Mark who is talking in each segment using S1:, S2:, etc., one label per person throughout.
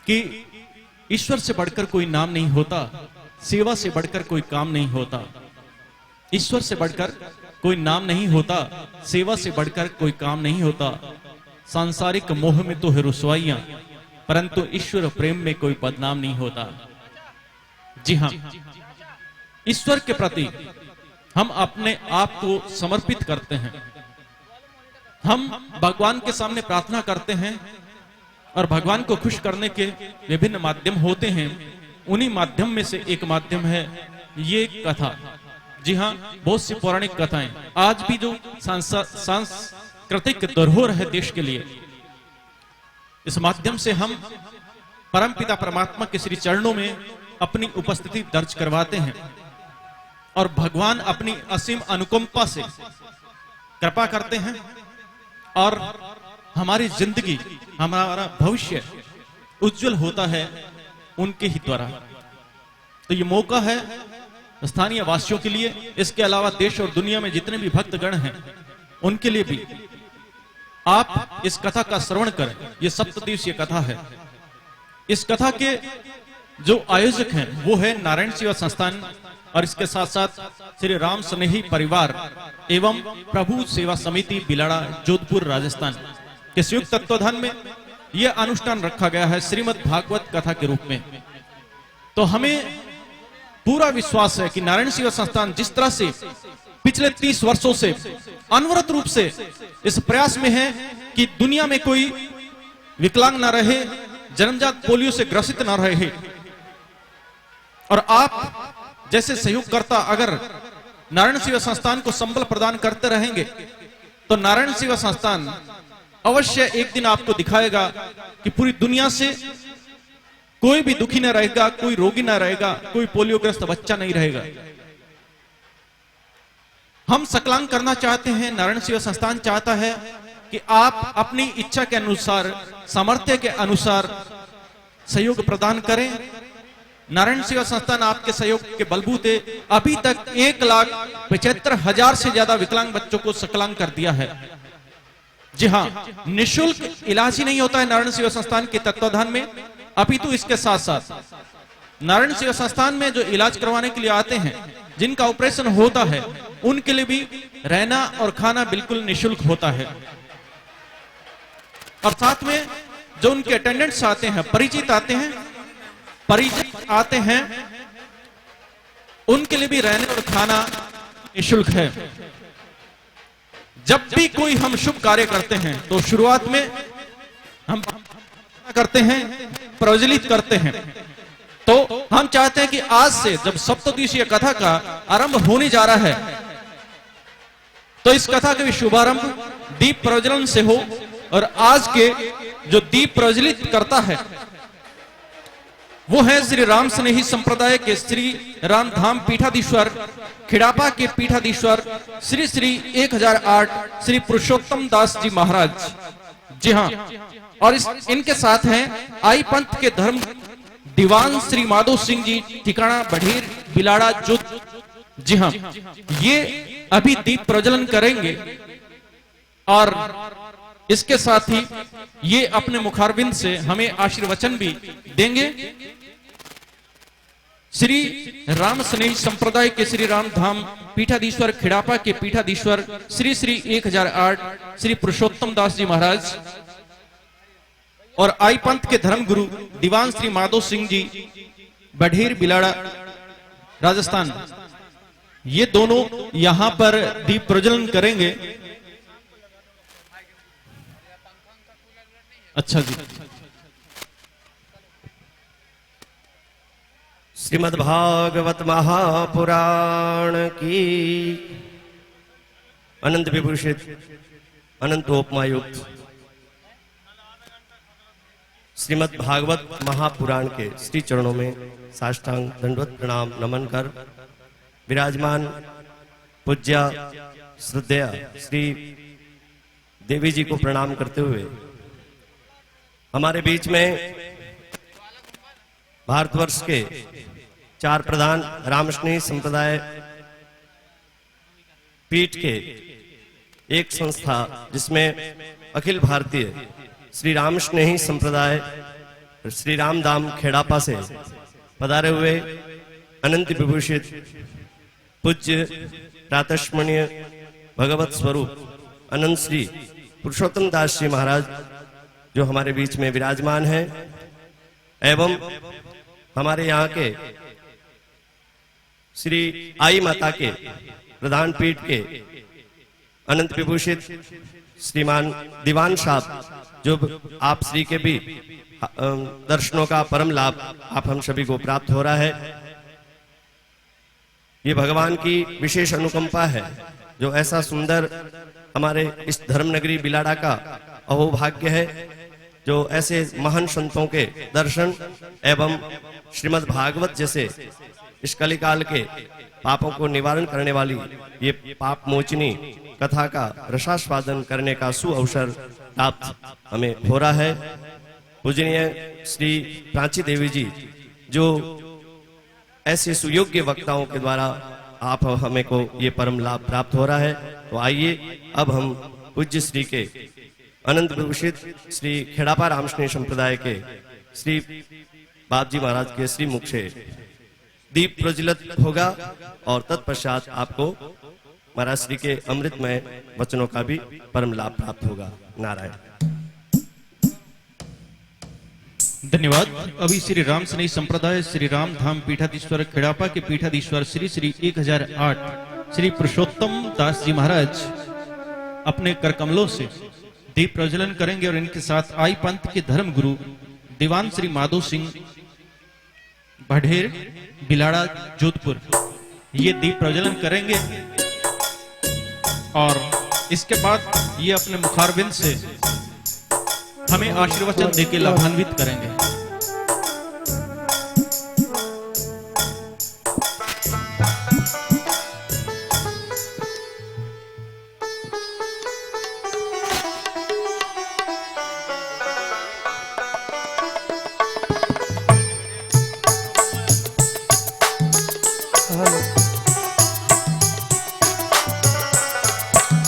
S1: कि ईश्वर से बढ़कर कोई नाम नहीं होता, सेवा से बढ़कर कोई काम नहीं होता। ईश्वर से बढ़कर कोई नाम नहीं होता, सेवा से बढ़कर कोई काम नहीं होता। सांसारिक मोह में तो है रुसवाइयां, परंतु ईश्वर प्रेम में कोई बदनाम नहीं होता। जी हां, ईश्वर के प्रति हम अपने आप को समर्पित करते हैं। हम भगवान के सामने प्रार्थना करते हैं और भगवान को खुश करने के विभिन्न माध्यम होते हैं। उन्हीं माध्यम में से एक माध्यम है ये कथा। जी हाँ, बहुत सी पौराणिक कथाएं आज भी जो सांस्कृतिक धरोहर है देश के लिए, इस माध्यम से हम परमपिता परमात्मा के श्री चरणों में अपनी उपस्थिति दर्ज करवाते हैं और भगवान अपनी असीम अनुकंपा से कृपा करते हैं और हमारी जिंदगी, हमारा भविष्य उज्जवल होता है उनके ही द्वारा। तो ये मौका है स्थानीय वासियों के लिए, इसके अलावा देश और दुनिया में जितने भी भक्तगण हैं उनके लिए भी। आप इस कथा का श्रवण करें। ये 7 दिवसीय कथा है। इस कथा के जो आयोजक हैं वो है नारायण सेवा संस्थान और इसके साथ साथ श्री राम स्नेही परिवार एवं प्रभु सेवा समिति बिलाड़ा जोधपुर राजस्थान के संयुक्त तत्वाधान में यह अनुष्ठान रखा गया है श्रीमद् भागवत कथा के रूप में। तो हमें पूरा विश्वास है कि नारायण सेवा संस्थान जिस तरह से पिछले 30 वर्षों से अनवरत रूप से इस प्रयास में है कि दुनिया में कोई विकलांग न रहे, जन्मजात पोलियो से ग्रसित न रहे, और आप जैसे सहयोगकर्ता अगर नारायण सेवा संस्थान को संबल प्रदान करते रहेंगे तो नारायण सेवा संस्थान अवश्य एक दिन आपको दिखाएगा कि पूरी दुनिया से कोई भी दुखी न रहेगा, कोई रोगी न रहेगा, कोई पोलियोग्रस्त बच्चा नहीं रहेगा। हम संकलन करना चाहते हैं, नारायण सेवा संस्थान चाहता है कि आप अपनी इच्छा के अनुसार, सामर्थ्य के अनुसार सहयोग प्रदान करें। नारायण सेवा संस्थान आपके सहयोग के बलबूते अभी तक 1,75,000 से ज्यादा विकलांग बच्चों को संकलन कर दिया है। जी हाँ, निःशुल्क इलाज ही नहीं होता है नारायण सेवा संस्थान के तत्वाधान में, अपितु इसके साथ साथ नारायण सेवा संस्थान में जो इलाज करवाने के लिए आते हैं, जिनका ऑपरेशन होता है, उनके लिए भी रहना और खाना बिल्कुल निःशुल्क होता है। और साथ में जो उनके अटेंडेंट्स आते हैं, परिचित आते हैं, उनके लिए भी रहने और खाना निःशुल्क है। जब भी कोई हम शुभ कार्य करते हैं तो शुरुआत में हम करते हैं, प्रज्वलित करते हैं। तो हम चाहते हैं कि आज से जब सप्तदिवसीय कथा का आरंभ होने जा रहा है तो इस कथा का भी शुभारंभ दीप प्रज्वलन से हो। और आज के जो दीप प्रज्वलित करता है वो है श्री राम स्नेही संप्रदाय के श्री राम धाम पीठाधीश्वर खिड़ापा के पीठाधीश्वर श्री श्री 1008 श्री पुरुषोत्तम दास जी महाराज। जी हाँ, और इनके साथ हैं आई पंथ के धर्म दीवान श्री माधो सिंह जी, ठिकाना बढ़ेर बिलाड़ा जोध। जी हाँ, ये अभी दीप प्रज्वलन करेंगे और इसके साथ ही ये अपने मुखारविंद से हमें आशीर्वचन भी देंगे। श्री राम स्नेही संप्रदाय के श्री राम धाम पीठाधीश्वर खिड़ापा के पीठाधीश्वर श्री श्री 1008 श्री पुरुषोत्तम दास जी महाराज और आई पंथ के धर्म गुरु दीवान श्री माधो सिंह जी, बढ़ेर बिलाड़ा राजस्थान, ये दोनों यहां पर दीप प्रज्वलन करेंगे। अच्छा जी,
S2: श्रीमद् भागवत महापुराण की अनंत विभूषित अनंतोपमायुक्त श्रीमद् भागवत महापुराण के श्री चरणों में साष्टांग दंडवत प्रणाम नमन कर विराजमान पूज्य श्रद्धेय श्री देवी जी को प्रणाम करते हुए हमारे बीच में भारतवर्ष के 4 प्रधान रामस्नेही संप्रदाय पीठ के एक संस्था जिसमें अखिल भारतीय श्री रामस्नेही संप्रदाय श्री राम धाम खेड़ापा से पधारे हुए अनंत विभूषित पूज्य प्रातस्मरणीय भगवत स्वरूप अनंत श्री पुरुषोत्तम दास जी महाराज जो हमारे बीच में विराजमान हैं, एवं हमारे यहाँ के श्री आई माता के प्रधान पीठ के अनंत विभूषित श्रीमान दीवान साहब, जो आप श्री के भी दर्शनों का परम लाभ आप हम सभी को प्राप्त हो रहा है। ये भगवान की विशेष अनुकंपा है जो ऐसा सुंदर हमारे इस धर्मनगरी बिलाड़ा का अहोभाग्य है, जो ऐसे महान संतों के दर्शन एवं श्रीमद् भागवत जैसे इस कलिकाल के पापों को निवारण करने वाली ये पाप मोचनी कथा का रसास्वादन करने का सुअवसर प्राप्त हमें हो रहा है। पूजनीय श्री प्राची देवी जी जो ऐसे सुयोग्य वक्ताओं के द्वारा आप हमें को ये परम लाभ प्राप्त हो रहा है, तो आइए अब हम पूज्य श्री के अनंत विभूषित श्री खेड़ापा रामस्नेह संप्रदाय के श्री बापजी महाराज के श्री मुख से दीप प्रज्वलित होगा और तत्पश्चात आपको महाराज श्री के अमृतमय वचनों का भी परम लाभ प्राप्त होगा। नारायण।
S1: धन्यवाद। अभी श्री राम स्नेही संप्रदाय श्री राम धाम पीठाधीश्वर खेड़ापा के पीठाधीश्वर श्री श्री 1008 श्री पुरुषोत्तम दास जी महाराज अपने कर कमलों से दीप प्रज्वलन करेंगे और इनके साथ आई पंथ के धर्म गुरु दीवान श्री माधो सिंह बढ़ेर बिलाड़ा जोधपुर ये दीप प्रज्वलन करेंगे और इसके बाद ये अपने मुखारबिंद से हमें आशीर्वचन देके लाभान्वित करेंगे।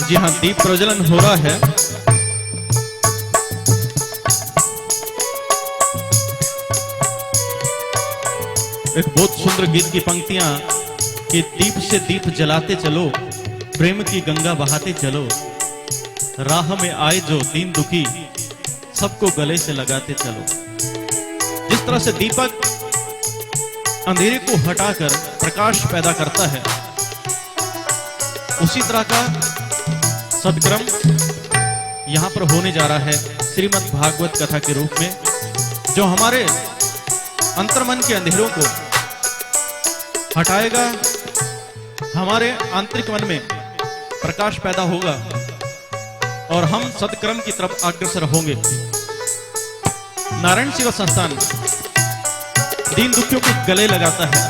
S1: जी हाँ, दीप प्रज्वलन हो रहा है। एक बहुत सुंदर गीत की पंक्तियां कि दीप से दीप जलाते चलो, प्रेम की गंगा बहाते चलो, राह में आए जो दीन दुखी सबको गले से लगाते चलो। जिस तरह से दीपक अंधेरे को हटाकर प्रकाश पैदा करता है, उसी तरह का सदक्रम यहां पर होने जा रहा है श्रीमद् भागवत कथा के रूप में, जो हमारे अंतर्मन के अंधेरों को हटाएगा, हमारे आंतरिक मन में प्रकाश पैदा होगा और हम सदक्रम की तरफ अग्रसर होंगे। नारायण सेवा संस्थान दीन दुखियों को गले लगाता है।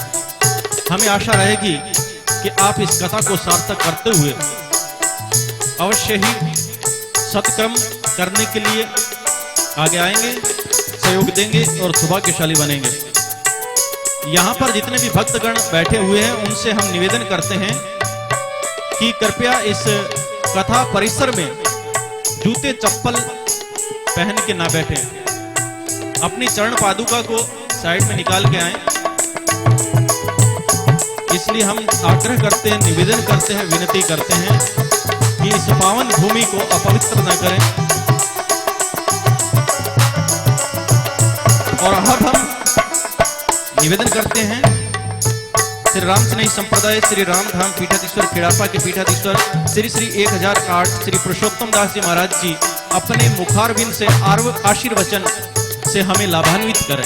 S1: हमें आशा रहेगी कि आप इस कथा को सार्थक करते हुए अवश्य ही सत्कर्म करने के लिए आगे आएंगे, सहयोग देंगे और सौभाग्यशाली बनेंगे। यहाँ पर जितने भी भक्तगण बैठे हुए हैं उनसे हम निवेदन करते हैं कि कृपया इस कथा परिसर में जूते चप्पल पहन के ना बैठें, अपनी चरण पादुका को साइड में निकाल के आएं। इसलिए हम आग्रह करते हैं, निवेदन करते हैं, विनती करते हैं कि इस पावन भूमि को अपवित्र न करें। और अब हम निवेदन करते हैं श्री राम स्नेही संप्रदाय श्री राम धाम पीठाधीश्वर खेड़ापा के पीठाधीश्वर श्री श्री 1008 श्री पुरुषोत्तम दास जी महाराज जी अपने मुखारबिंद से आशीर्वचन से हमें लाभान्वित करें।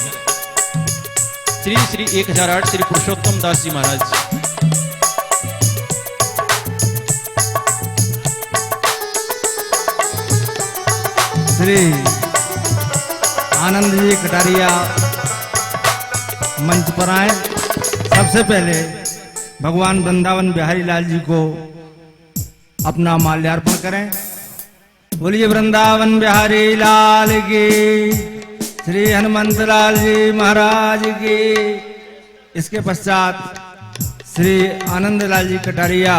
S1: श्री श्री 1008 श्री पुरुषोत्तम दास जी महाराज।
S3: श्री आनंद जी कटारिया मंच पर आए। सबसे पहले भगवान वृंदावन बिहारी लाल जी को अपना माल्यार्पण करें। बोलिए वृंदावन बिहारी लाल की, श्री हनुमंत लाल जी महाराज की। इसके पश्चात श्री आनंद लाल जी कटारिया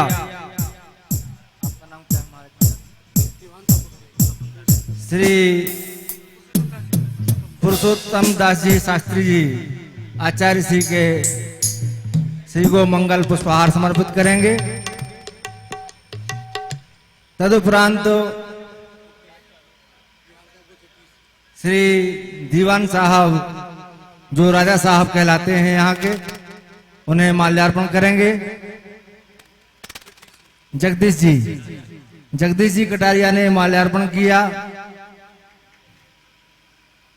S3: श्री पुरुषोत्तम दास जी शास्त्री जी आचार्य श्री के श्री को मंगल पुष्पहार समर्पित करेंगे। तदुपरांत श्री दीवान साहब जो राजा साहब कहलाते हैं यहाँ के, उन्हें माल्यार्पण करेंगे। जगदीश जी कटारिया ने माल्यार्पण किया।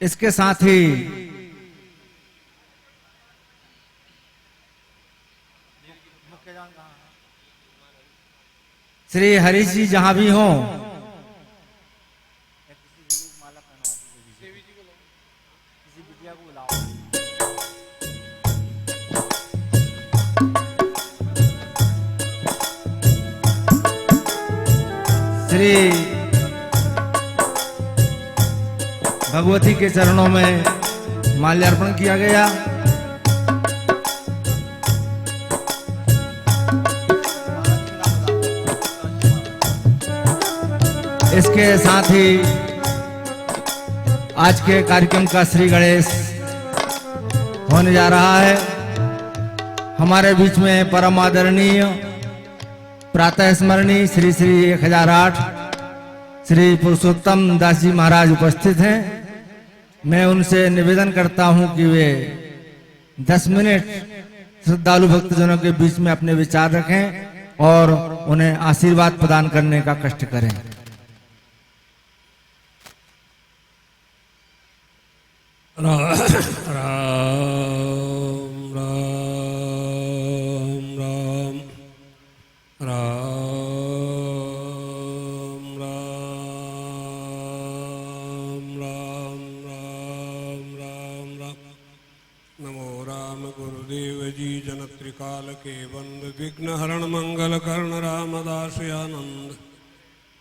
S3: इसके साथ ही श्री हरीश जी जहां भी हों, श्री भगवती के चरणों में माल्यार्पण किया गया। इसके साथ ही आज के कार्यक्रम का श्री गणेश होने जा रहा है। हमारे बीच में परम आदरणीय प्रातः स्मरणीय श्री श्री 1008 श्री पुरुषोत्तम दास जी महाराज उपस्थित हैं। मैं उनसे निवेदन करता हूं कि वे 10 मिनट श्रद्धालु भक्तजनों के बीच में अपने विचार रखें और उन्हें आशीर्वाद प्रदान करने का कष्ट करें।
S4: राम राम राम राम राम राम राम राम राम। नमो राम गुरुदेव जी जनत्रिकाल के बंद विघ्नहरण मंगल कर्ण रामदासयानंद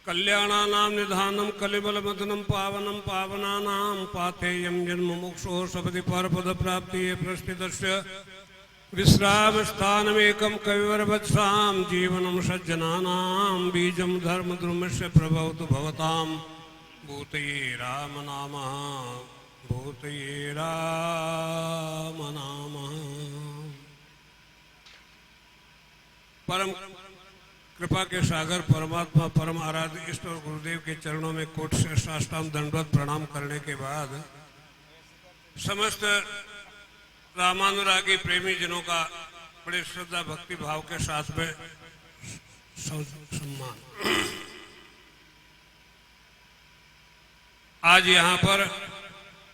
S4: कल्याणानां निधानं कलिबलमदनं पावनं पावनानां पाथेयं जन्म मोक्षो सपदि परपद प्राप्ति प्रस्थितस्य विश्रामस्थानमेकं कविवरवत्सां जीवनं सज्जनानां बीजं धर्मद्रुमस्य प्रभवतु भवतां भूतये राम नामः भूतये राम नामः। परम कृपा के सागर परमात्मा परम आराध्य इष्ट और गुरुदेव के चरणों में कोट से साष्टांग दंडवत प्रणाम करने के बाद समस्त रामानुरागी प्रेमी जनों का बड़े श्रद्धा भक्ति भाव के साथ में सम्मान। आज यहाँ पर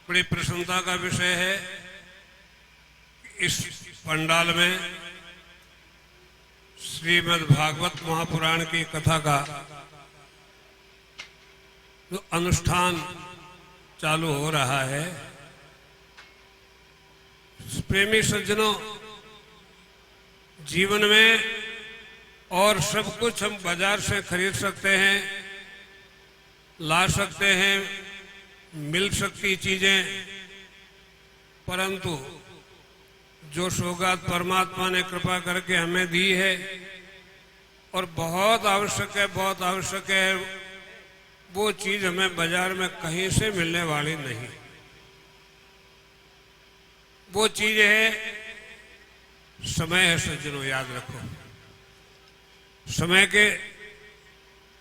S4: बड़ी प्रसन्नता का विषय है। इस पंडाल में श्रीमद् भागवत महापुराण की कथा का जो अनुष्ठान चालू हो रहा है, प्रेमी सज्जनों, जीवन में और सब कुछ हम बाजार से खरीद सकते हैं, ला सकते हैं, मिल सकती चीजें, परंतु जो सौगात परमात्मा ने कृपा करके हमें दी है और बहुत आवश्यक है, वो चीज हमें बाजार में कहीं से मिलने वाली नहीं। वो चीज है समय है सज्जनों, याद रखो। समय के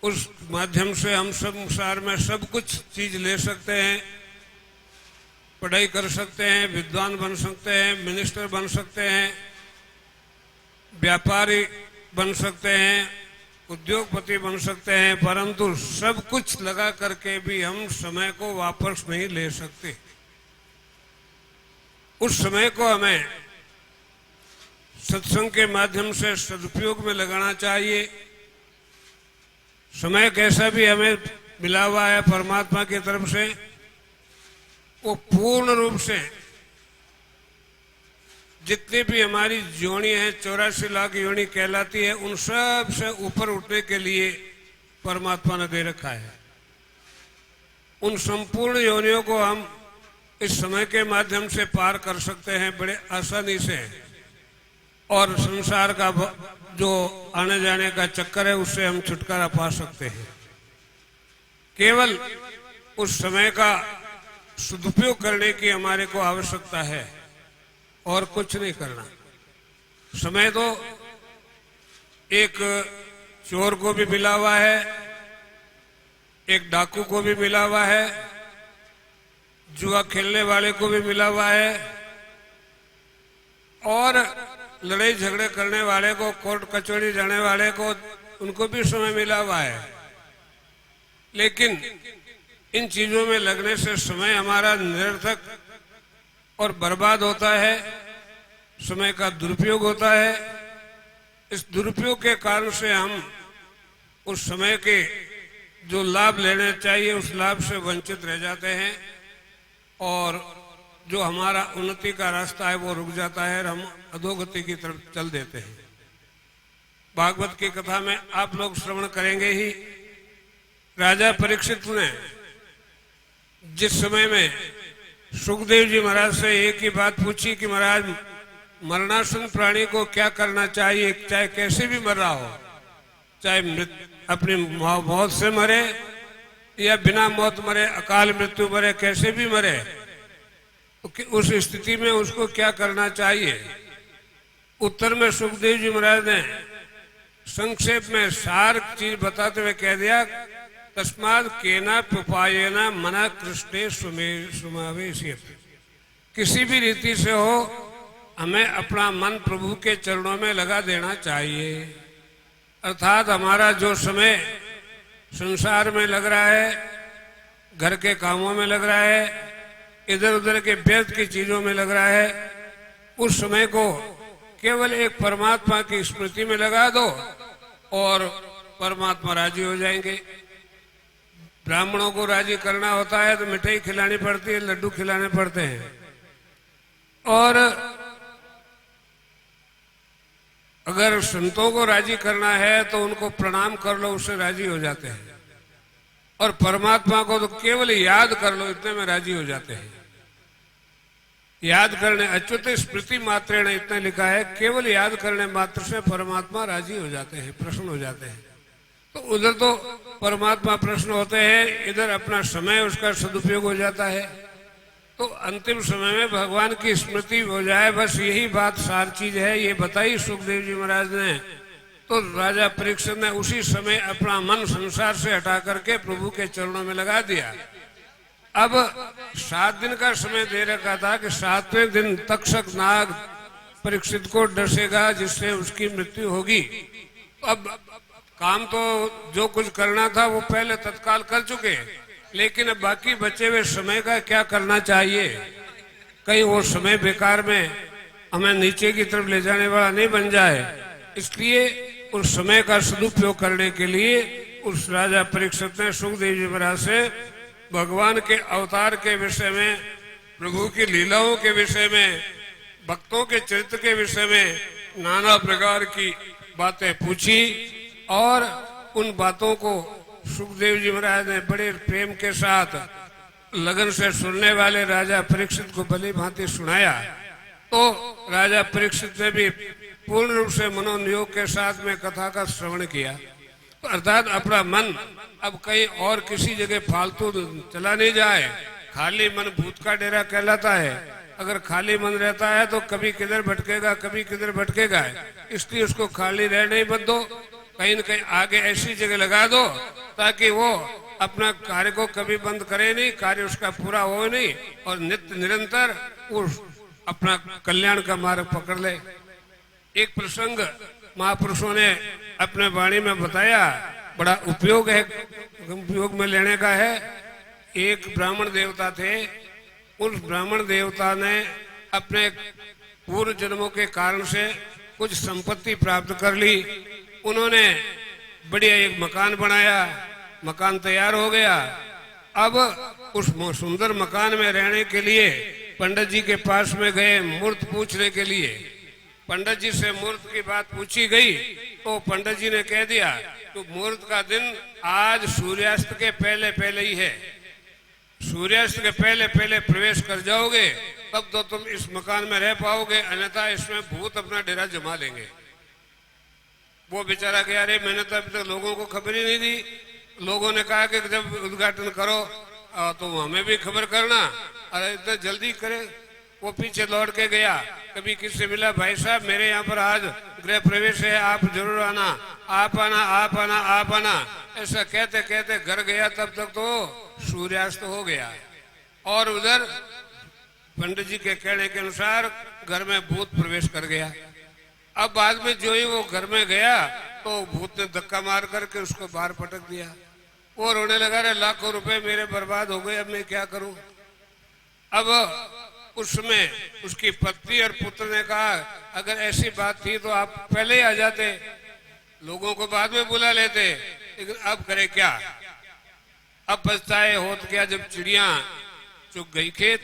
S4: उस माध्यम से हम सब संसार में सब कुछ चीज ले सकते हैं, पढ़ाई कर सकते हैं, विद्वान बन सकते हैं, मिनिस्टर बन सकते हैं, व्यापारी बन सकते हैं, उद्योगपति बन सकते हैं, परंतु सब कुछ लगा करके भी हम समय को वापस नहीं ले सकते। उस समय को हमें सत्संग के माध्यम से सदुपयोग में लगाना चाहिए। समय कैसा भी हमें मिला हुआ है परमात्मा की तरफ से, वो पूर्ण रूप से जितनी भी हमारी योनि है, 84 लाख योनि कहलाती है, उन सब से ऊपर उठने के लिए परमात्मा ने दे रखा है। उन संपूर्ण योनियों को हम इस समय के माध्यम से पार कर सकते हैं बड़े आसानी से, और संसार का जो आने जाने का चक्कर है उससे हम छुटकारा पा सकते हैं। केवल उस समय का सदुपयोग करने की हमारे को आवश्यकता है और कुछ नहीं करना। समय तो एक चोर को भी मिला हुआ है, एक डाकू को भी मिला हुआ है, जुआ खेलने वाले को भी मिला हुआ है और लड़ाई झगड़े करने वाले को, कोर्ट कचहरी जाने वाले को, उनको भी समय मिला हुआ है। लेकिन इन चीजों में लगने से समय हमारा निरर्थक और बर्बाद होता है, समय का दुरुपयोग होता है। इस दुरुपयोग के कारण से हम उस समय के जो लाभ लेने चाहिए उस लाभ से वंचित रह जाते हैं और जो हमारा उन्नति का रास्ता है वो रुक जाता है और हम अधोगति की तरफ चल देते हैं। भागवत की कथा में आप लोग श्रवण करेंगे ही, राजा परीक्षित ने जिस समय में सुखदेव जी महाराज से एक ही बात पूछी कि महाराज मरणासन प्राणी को क्या करना चाहिए, चाहे कैसे भी मर रहा हो, चाहे अपनी मौत से मरे या बिना मौत मरे, अकाल मृत्यु मरे, कैसे भी मरे, तो उस स्थिति में उसको क्या करना चाहिए। उत्तर में सुखदेव जी महाराज ने संक्षेप में सार चीज बताते हुए कह दिया, तस्माद केना उपायेना मना कृष्णे समावेशित। किसी भी रीति से हो हमें अपना मन प्रभु के चरणों में लगा देना चाहिए। अर्थात हमारा जो समय संसार में लग रहा है, घर के कामों में लग रहा है, इधर उधर के व्यर्थ की चीजों में लग रहा है, उस समय को केवल एक परमात्मा की स्मृति में लगा दो और परमात्मा राजी हो जाएंगे। ब्राह्मणों को राजी करना होता है तो मिठाई खिलानी पड़ती है, लड्डू खिलाने पड़ते हैं, और अगर संतों को राजी करना है तो उनको प्रणाम कर लो, उससे राजी हो जाते हैं, और परमात्मा को तो केवल याद कर लो, इतने में राजी हो जाते हैं। याद करने अच्युत स्मृति मात्र ने इतना लिखा है, केवल याद करने मात्र से परमात्मा राजी हो जाते हैं, प्रसन्न हो जाते हैं। तो उधर तो परमात्मा प्रसन्न होते हैं, इधर अपना समय उसका सदुपयोग हो जाता है। तो अंतिम समय में भगवान की स्मृति हो जाए, बस यही बात सार चीज है। ये बताई सुखदेव जी महाराज ने। तो राजा परीक्षित ने उसी समय अपना मन संसार से हटा करके प्रभु के चरणों में लगा दिया। अब 7 दिन का समय दे रखा था कि 7वें दिन तक्षक नाग परीक्षित को डसेगा, जिससे उसकी मृत्यु होगी। अब काम तो जो कुछ करना था वो पहले तत्काल कर चुके, लेकिन अब बाकी बचे हुए समय का क्या करना चाहिए, कहीं वो समय बेकार में हमें नीचे की तरफ ले जाने वाला नहीं बन जाए। इसलिए उस समय का सदुपयोग करने के लिए उस राजा परीक्षित ने सुखदेव जी महाराज से भगवान के अवतार के विषय में, प्रभु की लीलाओं के विषय में, भक्तों के चरित्र के विषय में नाना प्रकार की बातें पूछी और उन बातों को सुखदेव जी महाराज ने बड़े प्रेम के साथ लगन से सुनने वाले राजा परीक्षित को भली भांति सुनाया। तो राजा परीक्षित ने भी पूर्ण रूप से मनोनियोग के साथ में कथा का श्रवण किया। तो अर्थात अपना मन अब कहीं और किसी जगह फालतू चला नहीं जाए। खाली मन भूत का डेरा कहलाता है। अगर खाली मन रहता है तो कभी किधर भटकेगा, कभी किधर भटकेगा। इसलिए उसको खाली रहने ही मत दो, कहीं न कहीं आगे ऐसी जगह लगा दो ताकि वो अपना कार्य को कभी बंद करे नहीं, कार्य उसका पूरा हो नहीं, और नित्य निरंतर वो अपना कल्याण का मार्ग पकड़ ले। एक प्रसंग महापुरुषों ने अपने वाणी में बताया, बड़ा उपयोग है, उपयोग में लेने का है। एक ब्राह्मण देवता थे। उस ब्राह्मण देवता ने अपने पूर्व जन्मों के कारण से कुछ संपत्ति प्राप्त कर ली। उन्होंने बढ़िया एक मकान बनाया, मकान तैयार हो गया। अब उस सुंदर मकान में रहने के लिए पंडित जी के पास में गए मूर्त पूछने के लिए। पंडित जी से मूर्त की बात पूछी गई तो पंडित जी ने कह दिया तो मूर्त का दिन आज सूर्यास्त के पहले पहले ही है। सूर्यास्त के पहले पहले प्रवेश कर जाओगे तब तो तुम इस मकान में रह पाओगे, अन्यथा इसमें भूत अपना डेरा जमा लेंगे। वो बेचारा गया, अरे मैंने तो अभी तक लोगों को खबर ही नहीं दी। लोगों ने कहा कि जब उद्घाटन करो तो हमें भी खबर करना। अरे इतना जल्दी करे। वो पीछे लौट के गया, कभी किससे मिला, भाई साहब मेरे यहाँ पर आज गृह प्रवेश है, आप जरूर आना, आप आना, आप आना, आप आना। ऐसा कहते कहते घर गया, तब तक तो सूर्यास्त हो गया। और उधर पंडित जी के कहने के अनुसार घर में भूत प्रवेश कर गया। अब बाद में जो ही वो घर में गया तो भूत ने धक्का मार करके उसको बाहर पटक दिया। वो रोने लगा, रे लाखों रुपए मेरे बर्बाद हो गए, अब मैं क्या करूं। अब उसमें उसकी पत्नी और पुत्र ने कहा, अगर ऐसी बात थी तो आप पहले ही आ जाते, लोगों को बाद में बुला लेते, लेकिन अब करे क्या। अब पछताए होत क्या जब चिड़िया चुग गई खेत।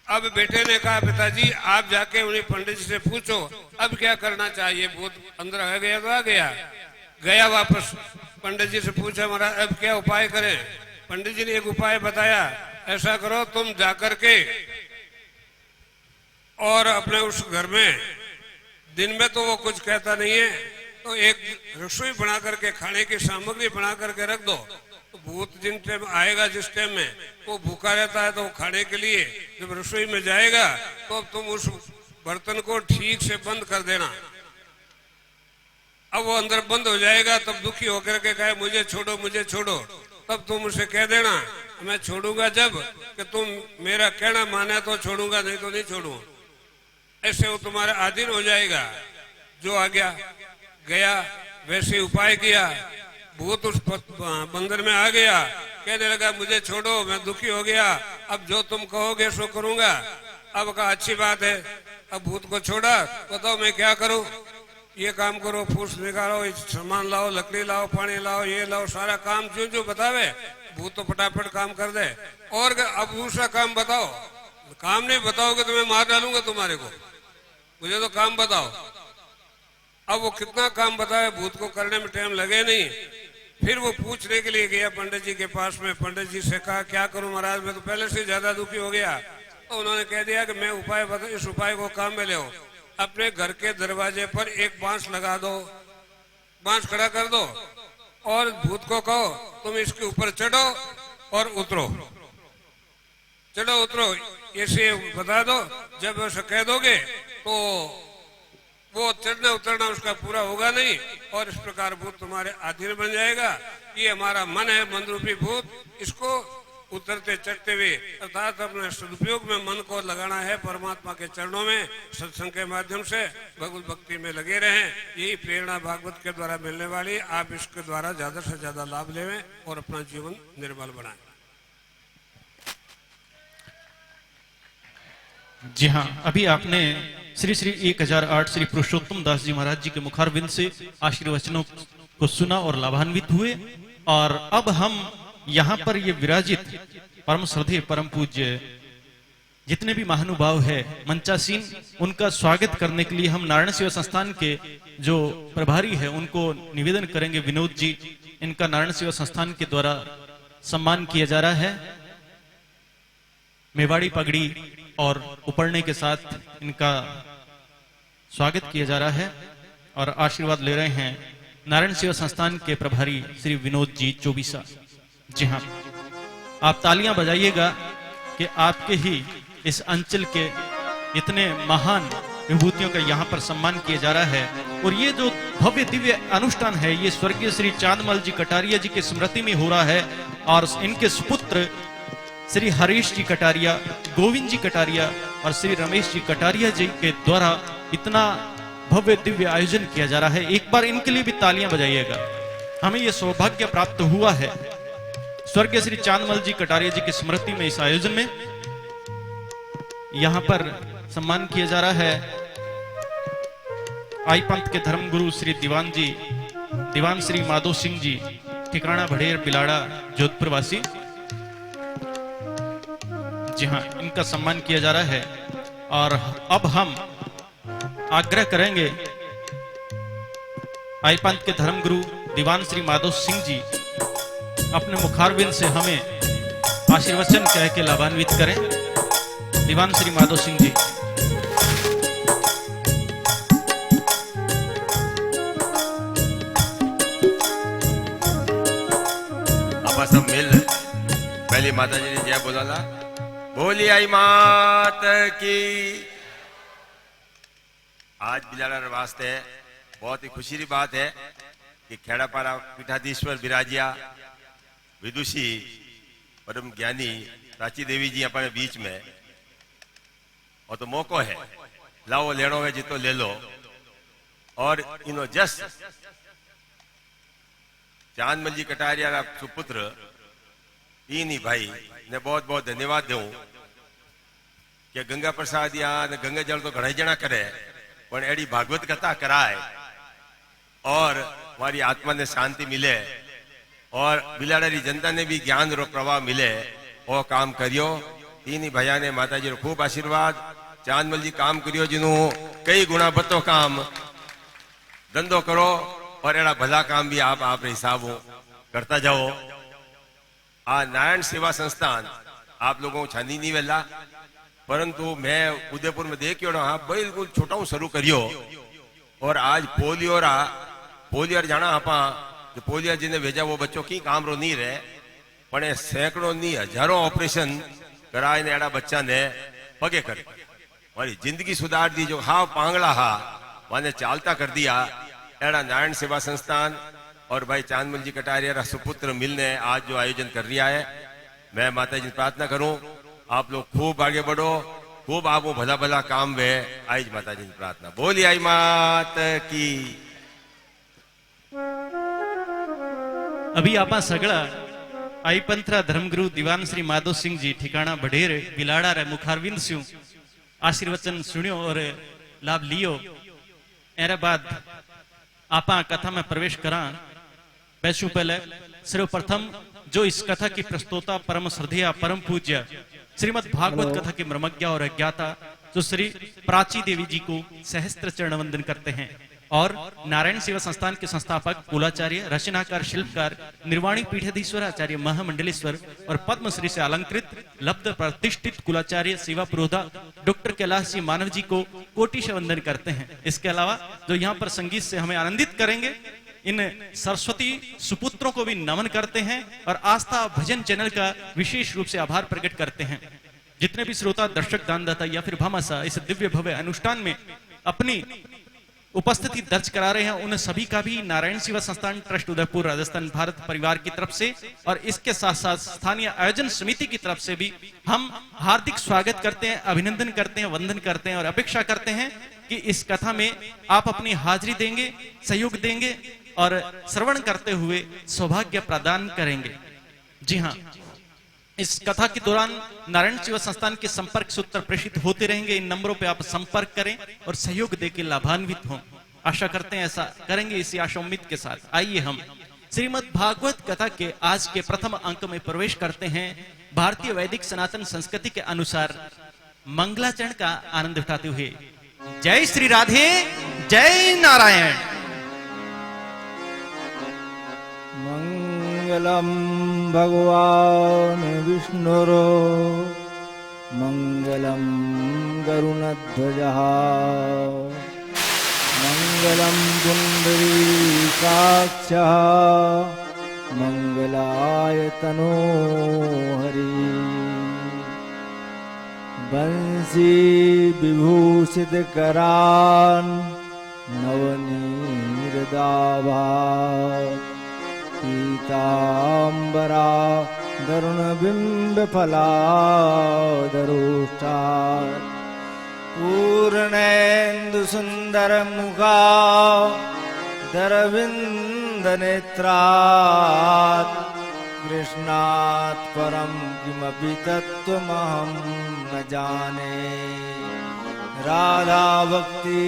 S4: अब बेटे ने कहा, पिताजी आप जाके उन्हें पंडित जी से पूछो अब क्या करना चाहिए। भूत अंदर आ गया तो आ गया, गया वापस पंडित जी से पूछा, महाराज अब क्या उपाय करें। पंडित जी ने एक उपाय बताया, ऐसा करो तुम जाकर के और अपने उस घर में, दिन में तो वो कुछ कहता नहीं है, तो एक रसोई बना करके खाने की सामग्री बना करके रख दो। तो भूत जिन टाइम आएगा, जिस टाइम में वो भूखा रहता है, तो वो खाने के लिए जब रसोई में जाएगा तो तुम उस बर्तन को ठीक से बंद कर देना। अब वो अंदर बंद हो जाएगा, तब दुखी होकर के कहे मुझे छोड़ो, मुझे छोड़ो। तब तुम उसे कह देना, मैं छोड़ूंगा जब कि तुम मेरा कहना माने तो छोड़ूंगा, नहीं तो नहीं छोड़ूंगा। ऐसे वो तुम्हारा अधीन हो जाएगा। जो आ गया गया, वैसे उपाय किया। भूत उस बंदर में आ गया, कहने लगा मुझे छोड़ो, मैं दुखी हो गया, अब जो तुम कहोगे सो करूंगा। अब कहा अच्छी बात है। अब भूत को छोड़ा, बताओ मैं क्या करूं। ये काम करो, फूस निकालो, सामान लाओ, लकड़ी लाओ, पानी लाओ, ये लाओ, सारा काम जो जो बतावे भूत तो फटाफट काम कर दे। और अब दूसरा काम बताओ। काम नहीं बताओगे तो मैं मार डालूंगा तुम्हारे को, मुझे तो काम बताओ। अब वो कितना काम बताए, भूत को करने में टाइम लगे नहीं। फिर वो पूछने के लिए गया पंडित जी के पास में। पंडित जी से कहा क्या करूं महाराज, मैं तो पहले से ज्यादा दुखी हो गया। तो उन्होंने कह दिया कि मैं उपाय बता, इस उपाय को काम में ले। अपने घर के दरवाजे पर एक बांस लगा दो, बांस खड़ा कर दो, और भूत को कहो तुम इसके ऊपर चढ़ो और उतरो, चढ़ो उतरो, ऐसे बता दो। जब ऐसा कह दोगे तो वो चढ़ना उतरना उसका पूरा होगा नहीं, और इस प्रकार भूत तुम्हारे अधीन बन जाएगा। ये हमारा मन है, मन रूपी भूत, इसको उतरते चढ़ते हुए अर्थात अपने सदुपयोग में मन को लगाना है। परमात्मा के चरणों में सत्संग के माध्यम से भगवत भक्ति में लगे रहें। यही प्रेरणा भागवत के द्वारा मिलने वाली। आप इसके द्वारा ज्यादा से ज्यादा लाभ लेवें और अपना जीवन निर्मल बनाएं।
S1: जी हाँ, अभी आपने श्री श्री 1008 श्री पुरुषोत्तम दास जी महाराज जी के मुखारविंद से आशीर्वचनों को सुना और लाभान्वित हुए। और अब हम यहाँ पर ये विराजित परम श्रद्धेय परम पूज्य जितने भी महानुभाव है मंचासीन, उनका स्वागत करने के लिए हम नारायण सेवा संस्थान के जो प्रभारी है उनको निवेदन करेंगे। विनोद जी, इनका नारायण सेवा संस्थान के द्वारा सम्मान किया जा रहा है। मेवाड़ी पगड़ी और उपरने के साथ इनका स्वागत किया जा रहा है और आशीर्वाद ले रहे हैं नारायण सेवा संस्थान के प्रभारी श्री विनोद जी चौबीसा। जी हाँ, आप तालियां बजाइएगा कि आपके ही इस अंचल के इतने महान विभूतियों का यहाँ पर सम्मान किया जा रहा है। और ये जो भव्य दिव्य अनुष्ठान है, ये स्वर्गीय श्री चांदमल जी कटारिया जी की स्मृति में हो रहा है। और इनके सुपुत्र श्री हरीश जी कटारिया, गोविंद जी कटारिया और श्री रमेश जी कटारिया जी के द्वारा इतना भव्य दिव्य आयोजन किया जा रहा है। एक बार इनके लिए भी तालियां बजाइएगा। हमें यह सौभाग्य प्राप्त हुआ है स्वर्गीय श्री चांदमल जी कटारिया जी की स्मृति में इस आयोजन में यहां पर सम्मान किया जा रहा है। आई पंथ के धर्मगुरु श्री दीवान श्री माधो सिंह जी, ठिकाना भड़ेर बिलाड़ा, जोधपुर वासी। जी हाँ, इनका सम्मान किया जा रहा है। और अब हम आग्रह करेंगे आई पंथ के धर्मगुरु दीवान श्री माधो सिंह जी अपने मुखारबिंद से हमें आशीर्वचन कह के लाभान्वित करें। दीवान श्री माधो सिंह जी।
S5: आप सब मिल पहली माता जी ने जय बोला, बोली आई मात की। आज बिलाड़ा वास्ते बहुत ही खुशी की बात है कि खेड़ापारा पीठाधीश्वर विराजिया विदुषी परम ज्ञानी प्राची देवी जी अपने बीच में, और तो मौको है, लाओ लेनो है जितो ले लो। और इनो जस चांदमल जी कटारिया सुपुत्र इनी भाई ने बहुत बहुत धन्यवाद दूं कि गंगा प्रसाद या गंगा जल तो घना जना करे, पर एडी भागवत कथा कराए और हमारी आत्मा ने शांति मिले और बिलाड़ा री जनता ने भी ज्ञान रो प्रवाह मिले, वो काम करियो। तीन भैया ने माता जी रो खूब आशीर्वाद। चांदमल जी काम करियो जिन्हों कई गुणा बतो काम धंधो करो और एड़ा भला काम भी आप हिसाब करता जाओ। आ नारायण सेवा संस्थान आप लोगों को छानी नहीं वेला, परंतु मैं उदयपुर में देखियो हाँ बिल्कुल छोटा शुरू करियो। और आज पोलियो जाना आपा जो पोलियो जिन्हें भेजा वो बच्चों की काम रो नहीं रहे, पण सैकड़ों नहीं हजारों ऑपरेशन कराए ने एड़ा बच्चा ने पगे कर हमारी जिंदगी सुधार दी। जो हाँ पांगला हा माने चालता कर दिया। एड़ा नारायण सेवा संस्थान और भाई चांदमल जी कटारिया सुपुत्र मिलने आज जो आयोजन कर रहा है, मैं माता जी प्रार्थना करूं आप लोग खूब आगे बढ़ो, खूब आप भला भला काम वे। आई माता जी प्रार्थना, बोली आई मात की।
S1: अभी आपा सगड़ा आई पंथरा धर्मगुरु दीवान श्री माधव सिंह जी ठिकाना बढ़ेर बिलाड़ा रे मुखारविंद स्यू आशीर्वचन सुनियो और लाभ लियो। एरे बाद आपा कथा में प्रवेश करा। बैसू पहले सर्वप्रथम जो इस कथा की प्रस्तोता परम श्रद्धेया परम पूज्य श्रीमद् भागवत कथा के मर्मज्ञ और अज्ञाता जो श्री प्राची देवी जी को सहस्त्र चरण वंदन करते हैं और नारायण सेवा संस्थान के संस्थापक कुलाचार्य रचनाकार शिल्पकार निर्वाणी पीठाधीश्वर आचार्य महामंडलेश्वर और पद्मश्री से अलंकृत लब्ध प्रतिष्ठित कुलाचार्य सेवा पुरोधा डॉक्टर कैलाश जी मानव जी को कोटि से वंदन करते हैं। इसके अलावा जो यहाँ पर संगीत से हमें आनंदित करेंगे, इन सरस्वती सुपुत्रों को भी नमन करते हैं और आस्था भजन चैनल का विशेष रूप से आभार प्रकट करते हैं। जितने भी श्रोता दर्शक दानदाता या फिर भामाशाह इस दिव्य भव्य अनुष्ठान में अपनी उपस्थिति दर्ज करा रहे हैं, उन सभी का भी नारायण सेवा संस्थान ट्रस्ट उदयपुर राजस्थान भारत परिवार की तरफ से और इसके साथ साथ स्थानीय आयोजन समिति की तरफ से भी हम हार्दिक स्वागत करते हैं, अभिनंदन करते हैं, वंदन करते हैं और अपेक्षा करते हैं कि इस कथा में आप अपनी हाजिरी देंगे, सहयोग देंगे और श्रवण करते हुए सौभाग्य प्रदान करेंगे। जी हाँ, इस कथा के दौरान नारायण सेवा संस्थान के संपर्क सूत्र प्रेषित होते रहेंगे। इन नंबरों पे आप संपर्क करें और सहयोग देकर लाभान्वित हों। आशा करते हैं ऐसा करेंगे, इसी आशा उम्मीद के साथ आइए हम श्रीमद् भागवत कथा के आज के प्रथम अंक में प्रवेश करते हैं। भारतीय वैदिक सनातन संस्कृति के अनुसार मंगलाचरण का आनंद उठाते हुए। जय श्री राधे, जय नारायण।
S3: मंगलम भगवान विष्णुरो मंगलम गरुणध्वजः मंगलम पुंडरीकाक्षः मंगलाय तनोहरि बंसी विभूषित करान नवनीरदाभा पीतांबरा दरुणबिंबफलादरोष्ठा पूर्णेन्दु सुंदर मुखा दरविंदनेत्रात् कृष्णात् परं किमपि तत्त्वमहं न जाने। राधा भक्ति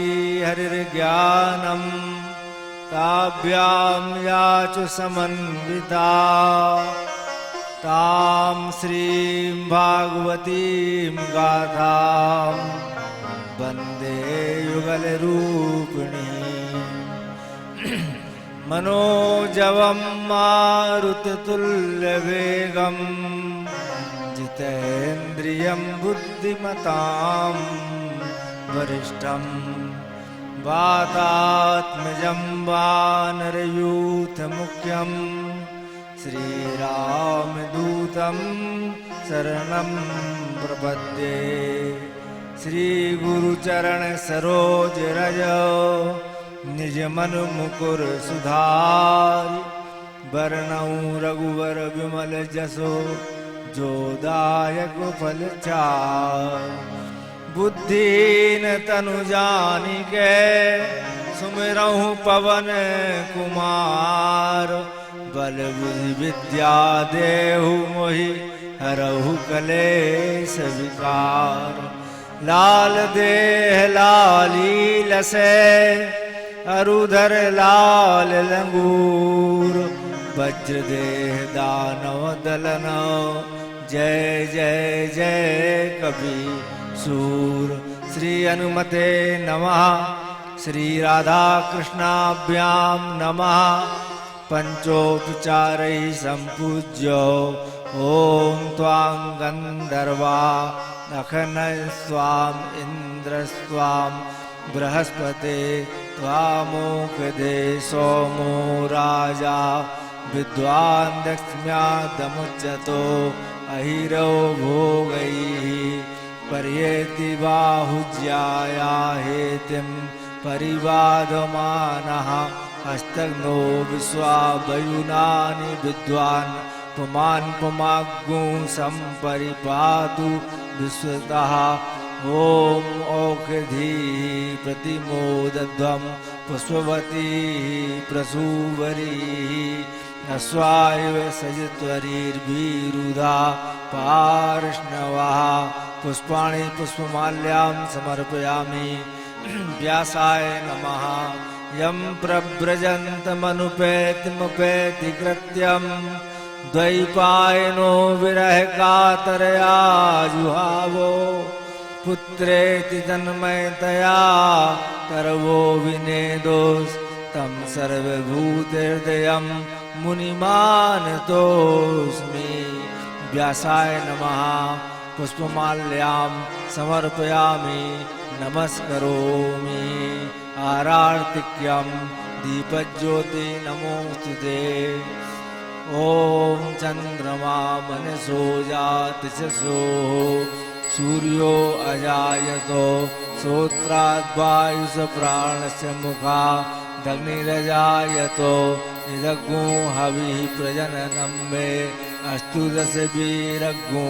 S3: हरिर्ज्ञानम् ताभ्यां याच समन्विता तां श्रीं भागवतीं गाथां वन्दे युगलरूपिणी। मनोजवं मारुततुल्यवेगं जितेन्द्रियं बुद्धिमतां वरिष्ठम् वातात्मजं वानरयूथमुख्यं श्रीरामदूतं शरणं प्रपद्ये श्रीगुरुचरण सरोज रज निज मन मुकुर सुधारि बरनऊँ रघुवर विमल जसो जो दायक फल चार बुद्धिहीन तनु जानिके सुमिरहु पवन कुमार बल बुद्धि विद्या देहु मोहि हरहु कलेश विकार लाल देह लाली लसे अरुधर लाल लंगूर वज्र देह दानव दलन जय जय जय कवि सूर श्री हनुमते नमः श्री राधा कृष्णाभ्याम नमः पंचोपचारै संपूज्यो ओम त्वां गंधर्वा नखनस्वाम इंद्रस्वाम बृहस्पते त्वामोकदे सोमो राजा विद्वान् दक्ष्म्यादमुच्यतो अहिरो भोगैः पर्येति बाहुज्याया हेतिं परिवादमानः हस्तग्नो विश्वावयुनानि विद्वान् पुमान् पुमाग्गुं सम्परिपातु विश्वतः ॐ औषधीः प्रतिमोदध्वं पुष्पवतीः प्रसूवरीः अस्वायव सजत्वरीर्भिरुधा पार्ष्णवः पुष्पाणि पुष्पमाल्यां समर्पयामि व्यासाय नमः यं प्रव्रजन्तमनुपेतिमुपेति कृत्यं द्वैपायनो विरह कातरया जुहावो पुत्रेति तन्मयतया तरवो विनेदोस्तं सर्वभूतहृदयं मुनिमानतोऽस्मि व्यासाय नमः पुष्पमाल्यां समर्पयामि नमस्करोमि आरार्तिक्यं दीपज्योति नमोस्तुते ॐ चन्द्रमा मनसो जातचसो सूर्यो अजायतो श्रोत्राद्वायुष प्राणस्य मुखा दग्निरजायतो इदग्गो हविः प्रजननं मे अस्तु दशभिरग्गो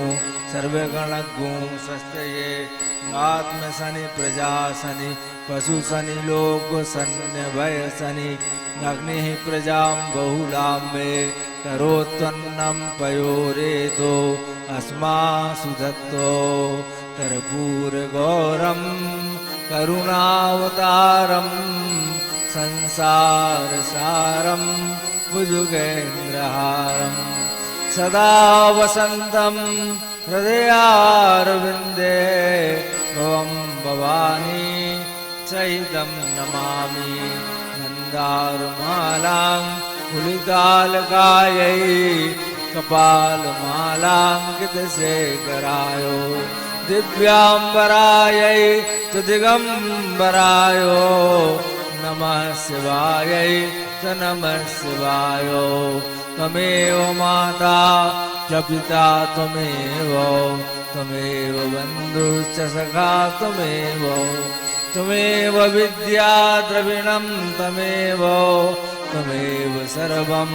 S3: सर्वगणग्गो स्वस्तये आत्मसनि प्रजासनि पशुसनि लोकसन्नभयसनि अग्निः प्रजां बहुलां मे करोत्वन्नं पयोरेतो अस्मासु दत्तो कर्पूरगौरं करुणावतारं संसारसारं भुजगेन्द्रहारं सदा वसन्तं हृदयारविन्दे भवं भवानी सहितं नमामि नन्दारुमालां कुलितालकायै कपालमालाङ्कितशेखरायो दिव्याम्बरायै च दिगम्बरायो नमः शिवायै च नमः शिवाय त्वमेव माता च पिता त्वमेव त्वमेव बन्धुश्च सखा त्वमेव विद्या द्रविणं त्वमेव त्वमेव सर्वं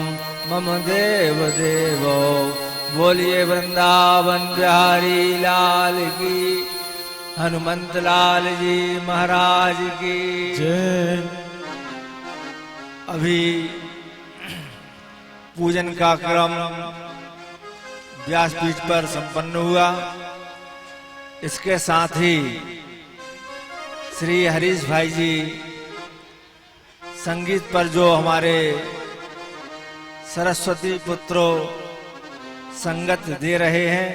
S3: मम देव देव बोलिए वृंदावन बिहारी लाल की हनुमंत लाल जी महाराज की
S1: जय।
S3: अभी पूजन का क्रम व्यासपीठ पर संपन्न हुआ। इसके साथ ही श्री हरीश भाई जी संगीत पर जो हमारे सरस्वती पुत्रों संगत दे रहे हैं,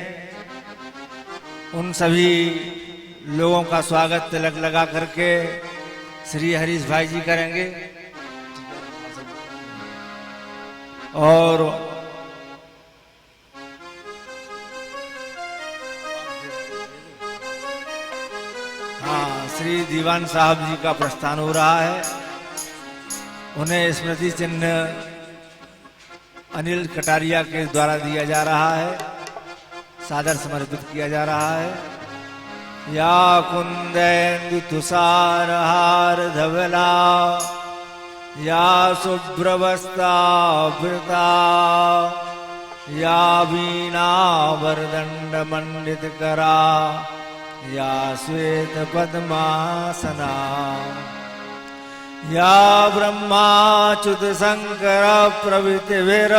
S3: उन सभी लोगों का स्वागत तिलक लगा करके श्री हरीश भाई जी करेंगे। और हाँ, श्री दीवान साहब जी का प्रस्थान हो रहा है। उन्हें स्मृति चिन्ह अनिल कटारिया के द्वारा दिया जा रहा है, सादर समर्पित किया जा रहा है। या कुंदेन्दु तुषार हार धवला, या शुभ्रवस्ता वृता, या वीणा वरदंड मंडित करा, या श्वेत पद्मासना, या ब्रह्माच्युत शंकर प्रभृतिभिर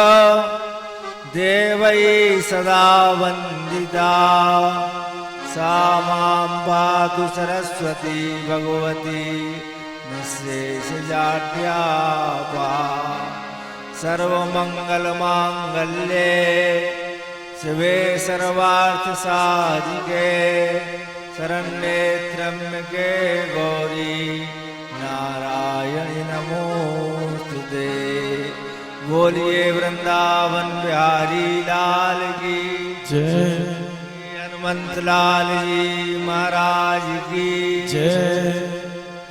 S3: देवै सदा वंदिता, सा मां पातु सरस्वती भगवती निःशेषजाड्यापा। सर्वमंगलमांगल्ये शिवे सर्वार्थसाधिके, शरण्ये त्र्यंबके गौरी नारायणी नमोस्तुते। बोलिए वृंदावन बिहारी लाल की
S1: जय।
S3: हनुमंत लाल जी महाराज की
S1: जय।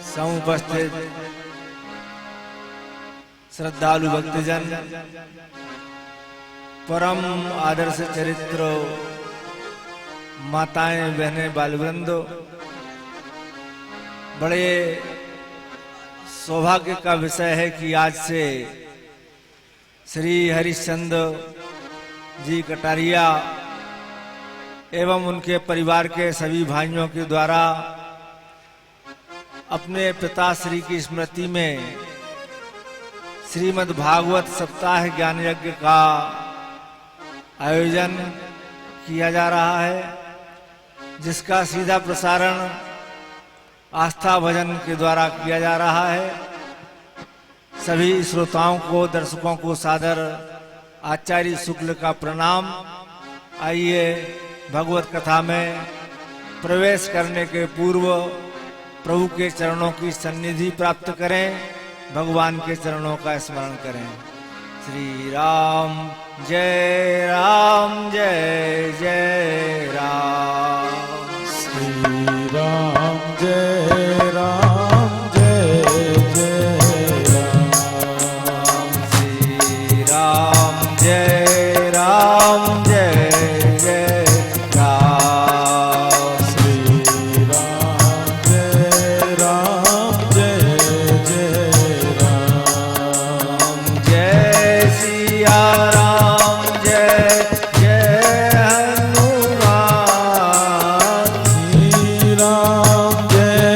S3: समुपस्थित श्रद्धालु भक्तजन, परम आदर्श चरित्र माताएं बहनें बालवृंदो, बड़े सौभाग्य का विषय है कि आज से श्री हरिश्चंद्र जी कटारिया एवं उनके परिवार के सभी भाइयों के द्वारा अपने पिताश्री की स्मृति में श्रीमद् भागवत सप्ताह ज्ञान यज्ञ का आयोजन किया जा रहा है, जिसका सीधा प्रसारण आस्था भजन के द्वारा किया जा रहा है। सभी श्रोताओं को, दर्शकों को सादर आचार्य शुक्ल का प्रणाम। आइए भगवत कथा में प्रवेश करने के पूर्व प्रभु के चरणों की सन्निधि प्राप्त करें, भगवान के चरणों का स्मरण करें। श्री राम जय जय राम,
S1: श्री राम जय जय राम,
S3: श्री राम जय जय राम,
S1: श्री राम जय जय राम।
S3: जय सिया राम जय जय हनुमान,
S1: श्री राम जय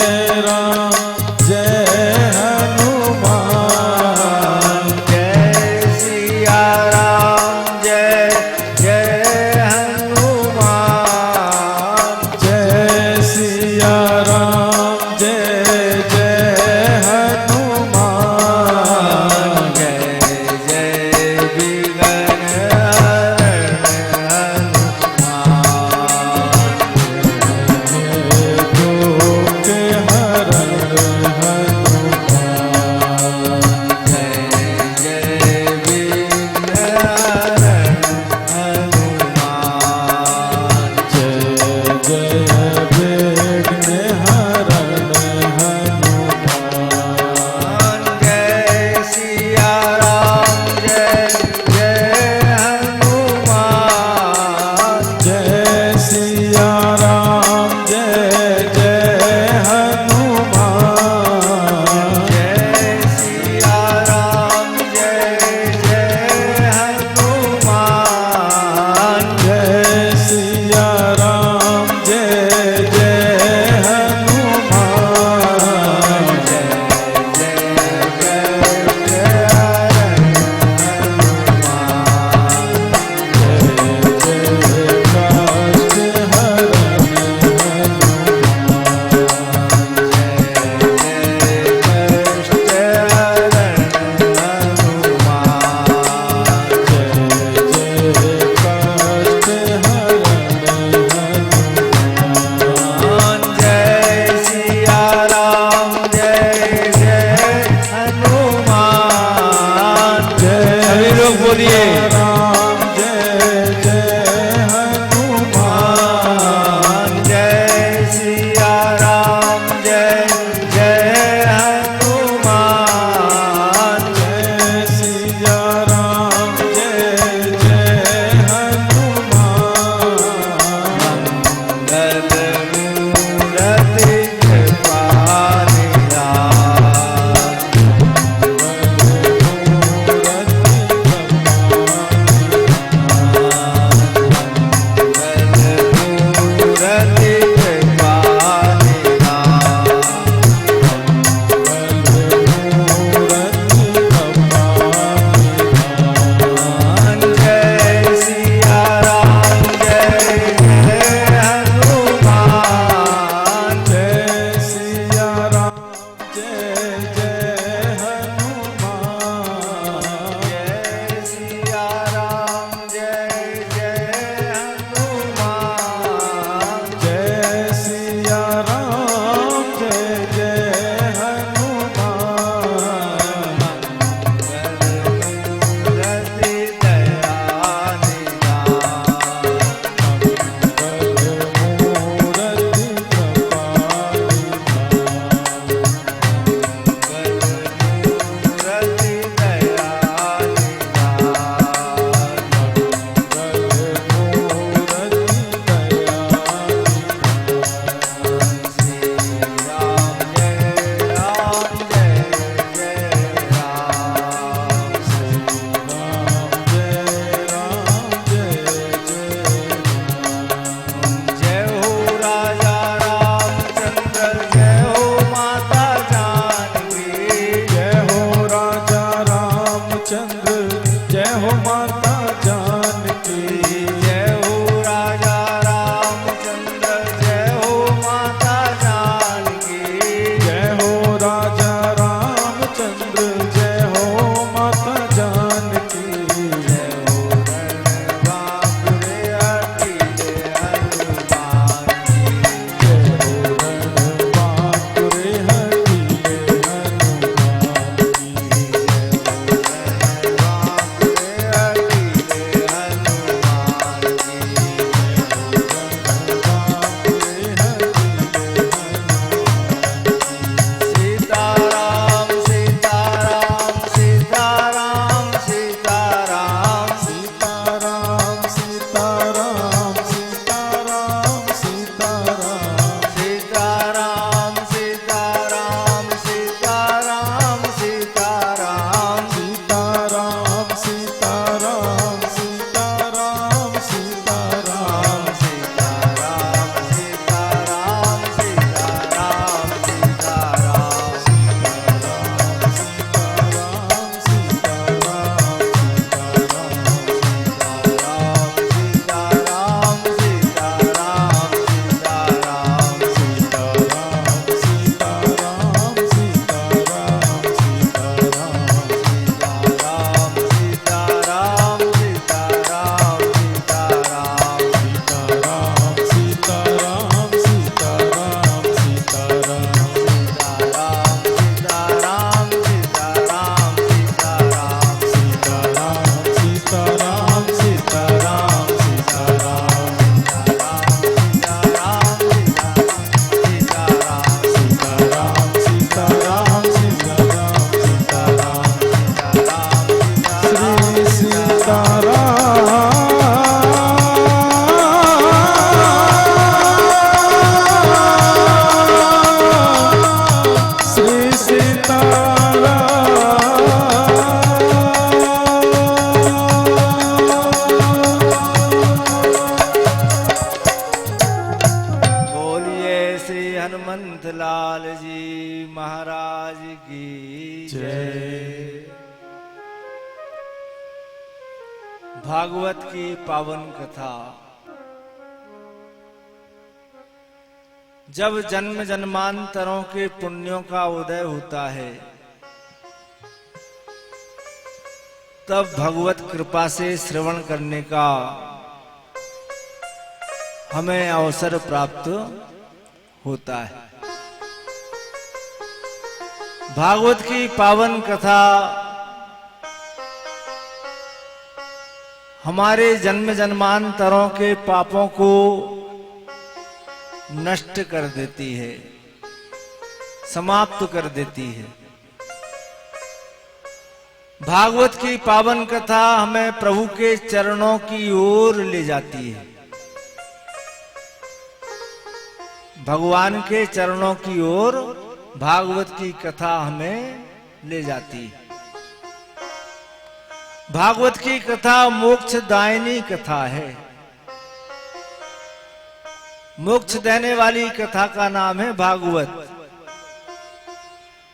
S3: लाल जी महाराज की जय। भागवत की पावन कथा। जब जन्म जन्मांतरों के पुण्यों का उदय होता है तब भगवत कृपा से श्रवण करने का हमें अवसर प्राप्त होता है। भागवत की पावन कथा हमारे जन्म जन्मांतरों के पापों को नष्ट कर देती है, समाप्त कर देती है। भागवत की पावन कथा हमें प्रभु के चरणों की ओर ले जाती है, भगवान के चरणों की ओर भागवत की कथा हमें ले जाती है। भागवत की कथा मोक्षदायिनी कथा है। मोक्ष देने वाली कथा का नाम है भागवत।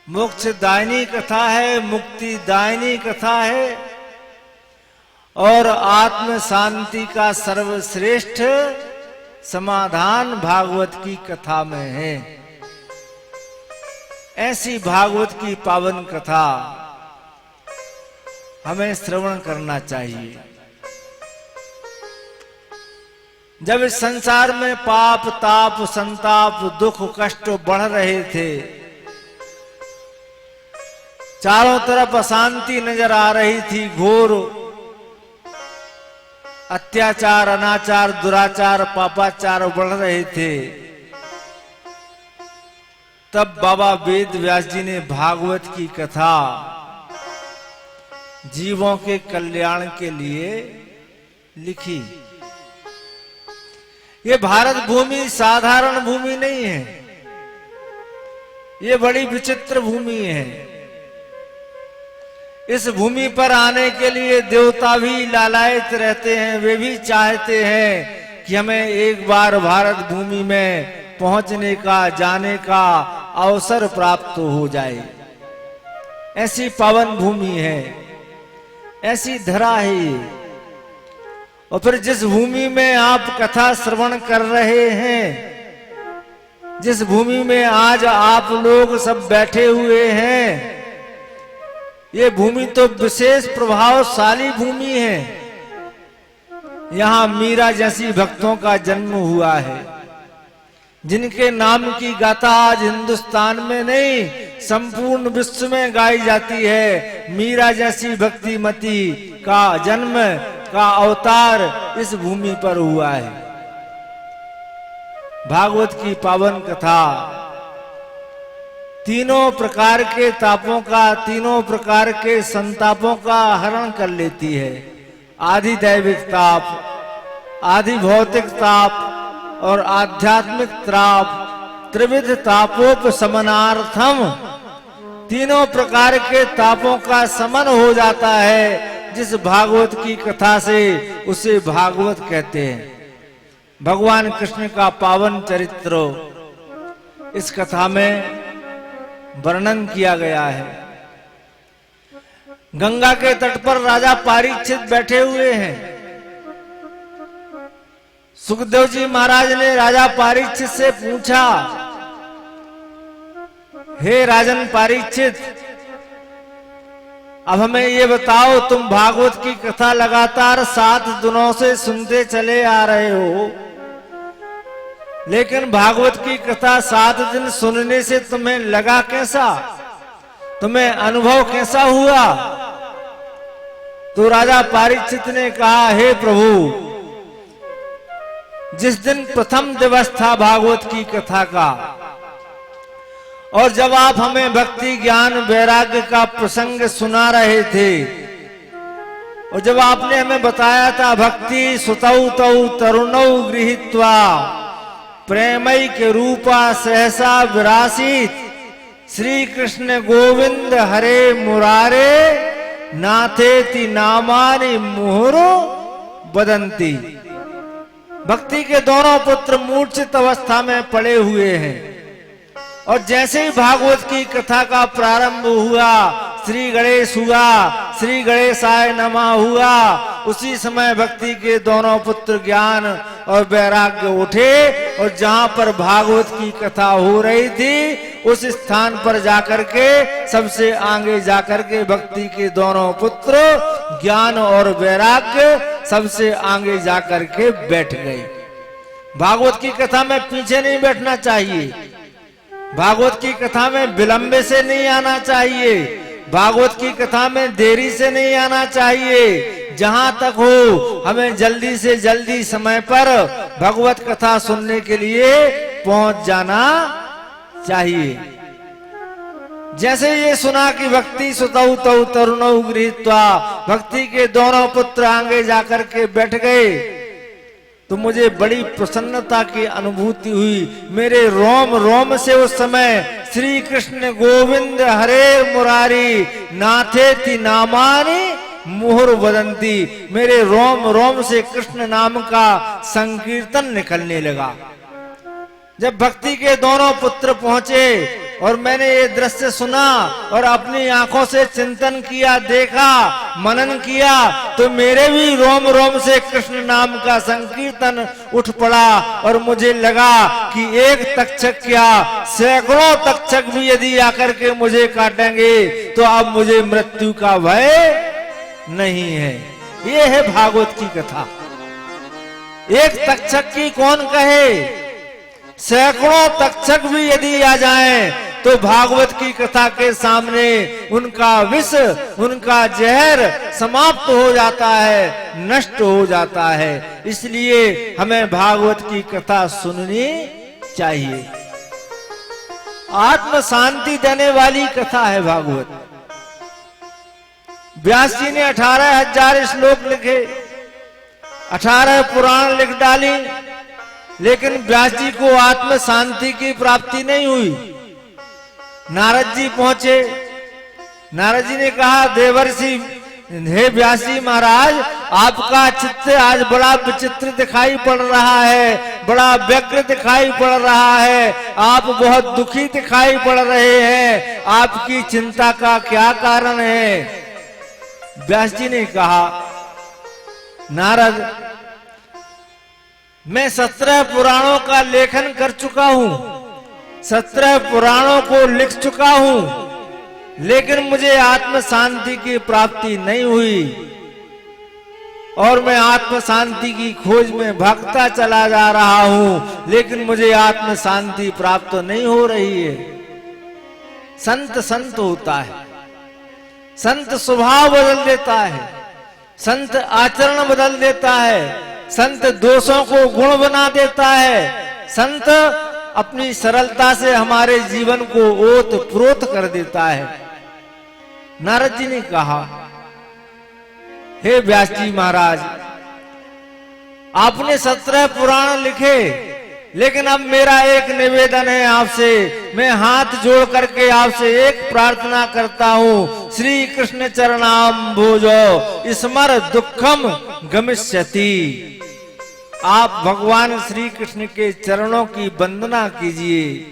S3: मोक्षदायिनी कथा है, मुक्तिदायिनी कथा है और आत्म शांति का सर्वश्रेष्ठ समाधान भागवत की कथा में है। ऐसी भागवत की पावन कथा हमें श्रवण करना चाहिए। जब इस संसार में पाप ताप संताप दुख कष्ट बढ़ रहे थे, चारों तरफ अशांति नजर आ रही थी, घोर अत्याचार अनाचार दुराचार पापाचार बढ़ रहे थे, तब बाबा वेद व्यास जी ने भागवत की कथा जीवों के कल्याण के लिए लिखी। ये भारत भूमि साधारण भूमि नहीं है, ये बड़ी विचित्र भूमि है। इस भूमि पर आने के लिए देवता भी लालायित रहते हैं, वे भी चाहते हैं कि हमें एक बार भारत भूमि में पहुंचने का जाने का अवसर प्राप्त हो जाए। ऐसी पावन भूमि है, ऐसी धरा है ये। और फिर जिस भूमि में आप कथा श्रवण कर रहे हैं, जिस भूमि में आज आप लोग सब बैठे हुए हैं, ये भूमि तो विशेष प्रभावशाली भूमि है। यहां मीरा जैसी भक्तों का जन्म हुआ है, जिनके नाम की गाथा आज हिंदुस्तान में नहीं संपूर्ण विश्व में गाई जाती है। मीरा जैसी भक्तिमती का जन्म का अवतार इस भूमि पर हुआ है। भागवत की पावन कथा तीनों प्रकार के तापों का, तीनों प्रकार के संतापों का हरण कर लेती है। आदि दैविक ताप, आदि भौतिक ताप और आध्यात्मिक ताप, त्रिविध तापोपशमनार्थम, तीनों प्रकार के तापों का समन हो जाता है। जिस भागवत की कथा से उसे भागवत कहते हैं। भगवान कृष्ण का पावन चरित्र इस कथा में वर्णन किया गया है। गंगा के तट पर राजा परीक्षित बैठे हुए हैं। सुखदेव जी महाराज ने राजा परीक्षित से पूछा, हे राजन परीक्षित, अब हमें ये बताओ, तुम भागवत की कथा लगातार 7 दिनों से सुनते चले आ रहे हो, लेकिन भागवत की कथा 7 दिन सुनने से तुम्हें लगा कैसा, तुम्हें अनुभव कैसा हुआ? तो राजा परीक्षित ने कहा, हे प्रभु, जिस दिन प्रथम दिवस था भागवत की कथा का, और जब आप हमें भक्ति ज्ञान वैराग्य का प्रसंग सुना रहे थे, और जब आपने हमें बताया था भक्ति सुतौ तौ तरुणौ गृहीत्वा प्रेमई के रूपा सहसा विरासित श्री कृष्ण गोविंद हरे मुरारे नाथेति नामानि मुहुरो बदंती। भक्ति के दोनों पुत्र मूर्छित अवस्था में पड़े हुए हैं। और जैसे ही भागवत की कथा का प्रारंभ हुआ, श्री गणेश हुआ, श्री गणेशाय नमः हुआ, उसी समय भक्ति के दोनों पुत्र ज्ञान और वैराग्य उठे और जहां पर भागवत की कथा हो रही थी उस स्थान पर जाकर के, सबसे आगे जाकर के भक्ति के दोनों पुत्र ज्ञान और वैराग्य सबसे आगे जाकर के बैठ गए। भागवत की कथा में पीछे नहीं बैठना चाहिए, भागवत की कथा में विलंब से नहीं आना चाहिए, भागवत की कथा में देरी से नहीं आना चाहिए। जहां तक हो हमें जल्दी से जल्दी समय पर भगवत कथा सुनने के लिए पहुंच जाना चाहिए। जैसे ये सुना कि भक्ति सुतौ तौ तरुणौ गृहीत्वा, भक्ति के दोनों पुत्र आगे जाकर के बैठ गए, तो मुझे बड़ी प्रसन्नता की अनुभूति हुई। मेरे रोम रोम से उस समय श्री कृष्ण गोविंद हरे मुरारी नाथेति नामानि मुहुर वदंती, मेरे रोम रोम से कृष्ण नाम का संकीर्तन निकलने लगा। जब भक्ति के दोनों पुत्र पहुंचे और मैंने ये दृश्य सुना और अपनी आंखों से चिंतन किया, देखा, मनन किया, तो मेरे भी रोम रोम से कृष्ण नाम का संकीर्तन उठ पड़ा और मुझे लगा कि एक तक्षक क्या सैकड़ों तक्षक भी यदि आकर के मुझे काटेंगे तो अब मुझे मृत्यु का भय नहीं है। ये है भागवत की कथा। एक तक्षक की कौन कहे, सैकड़ों तक्षक भी यदि आ जाएं तो भागवत की कथा के सामने उनका विष, उनका जहर समाप्त हो जाता है, नष्ट हो जाता है। इसलिए हमें भागवत की कथा सुननी चाहिए। आत्म शांति देने वाली कथा है भागवत। व्यास जी ने 18,000 श्लोक लिखे, 18 पुराण लिख डाली, लेकिन व्यास जी को आत्म शांति की प्राप्ति नहीं हुई। नारद जी पहुंचे, नारद जी ने कहा, देवर्षि हे व्यास जी महाराज, आपका चित्त आज बड़ा विचित्र दिखाई पड़ रहा है, बड़ा व्यग्र दिखाई पड़ रहा है, आप बहुत दुखी दिखाई पड़ रहे हैं, आपकी चिंता का क्या कारण है? व्यास जी ने कहा, नारद, मैं 17 पुराणों का लेखन कर चुका हूं, 17 पुराणों को लिख चुका हूं, लेकिन मुझे आत्म शांति की प्राप्ति नहीं हुई और मैं आत्म शांति की खोज में भागता चला जा रहा हूं, लेकिन मुझे आत्म शांति प्राप्त नहीं हो रही है। संत संत होता है, संत स्वभाव बदल देता है, संत आचरण बदल देता है, संत दोषों को गुण बना देता है, संत अपनी सरलता से हमारे जीवन को ओत प्रोत कर देता है। नारद जी ने कहा, हे व्यास जी महाराज, आपने 17 पुराण लिखे, लेकिन अब मेरा एक निवेदन है आपसे, मैं हाथ जोड़ करके आपसे एक प्रार्थना करता हूं, श्री कृष्ण चरणाम्भोजो स्मर दुखम गमिष्यति। आप भगवान श्री कृष्ण के चरणों की वंदना कीजिए,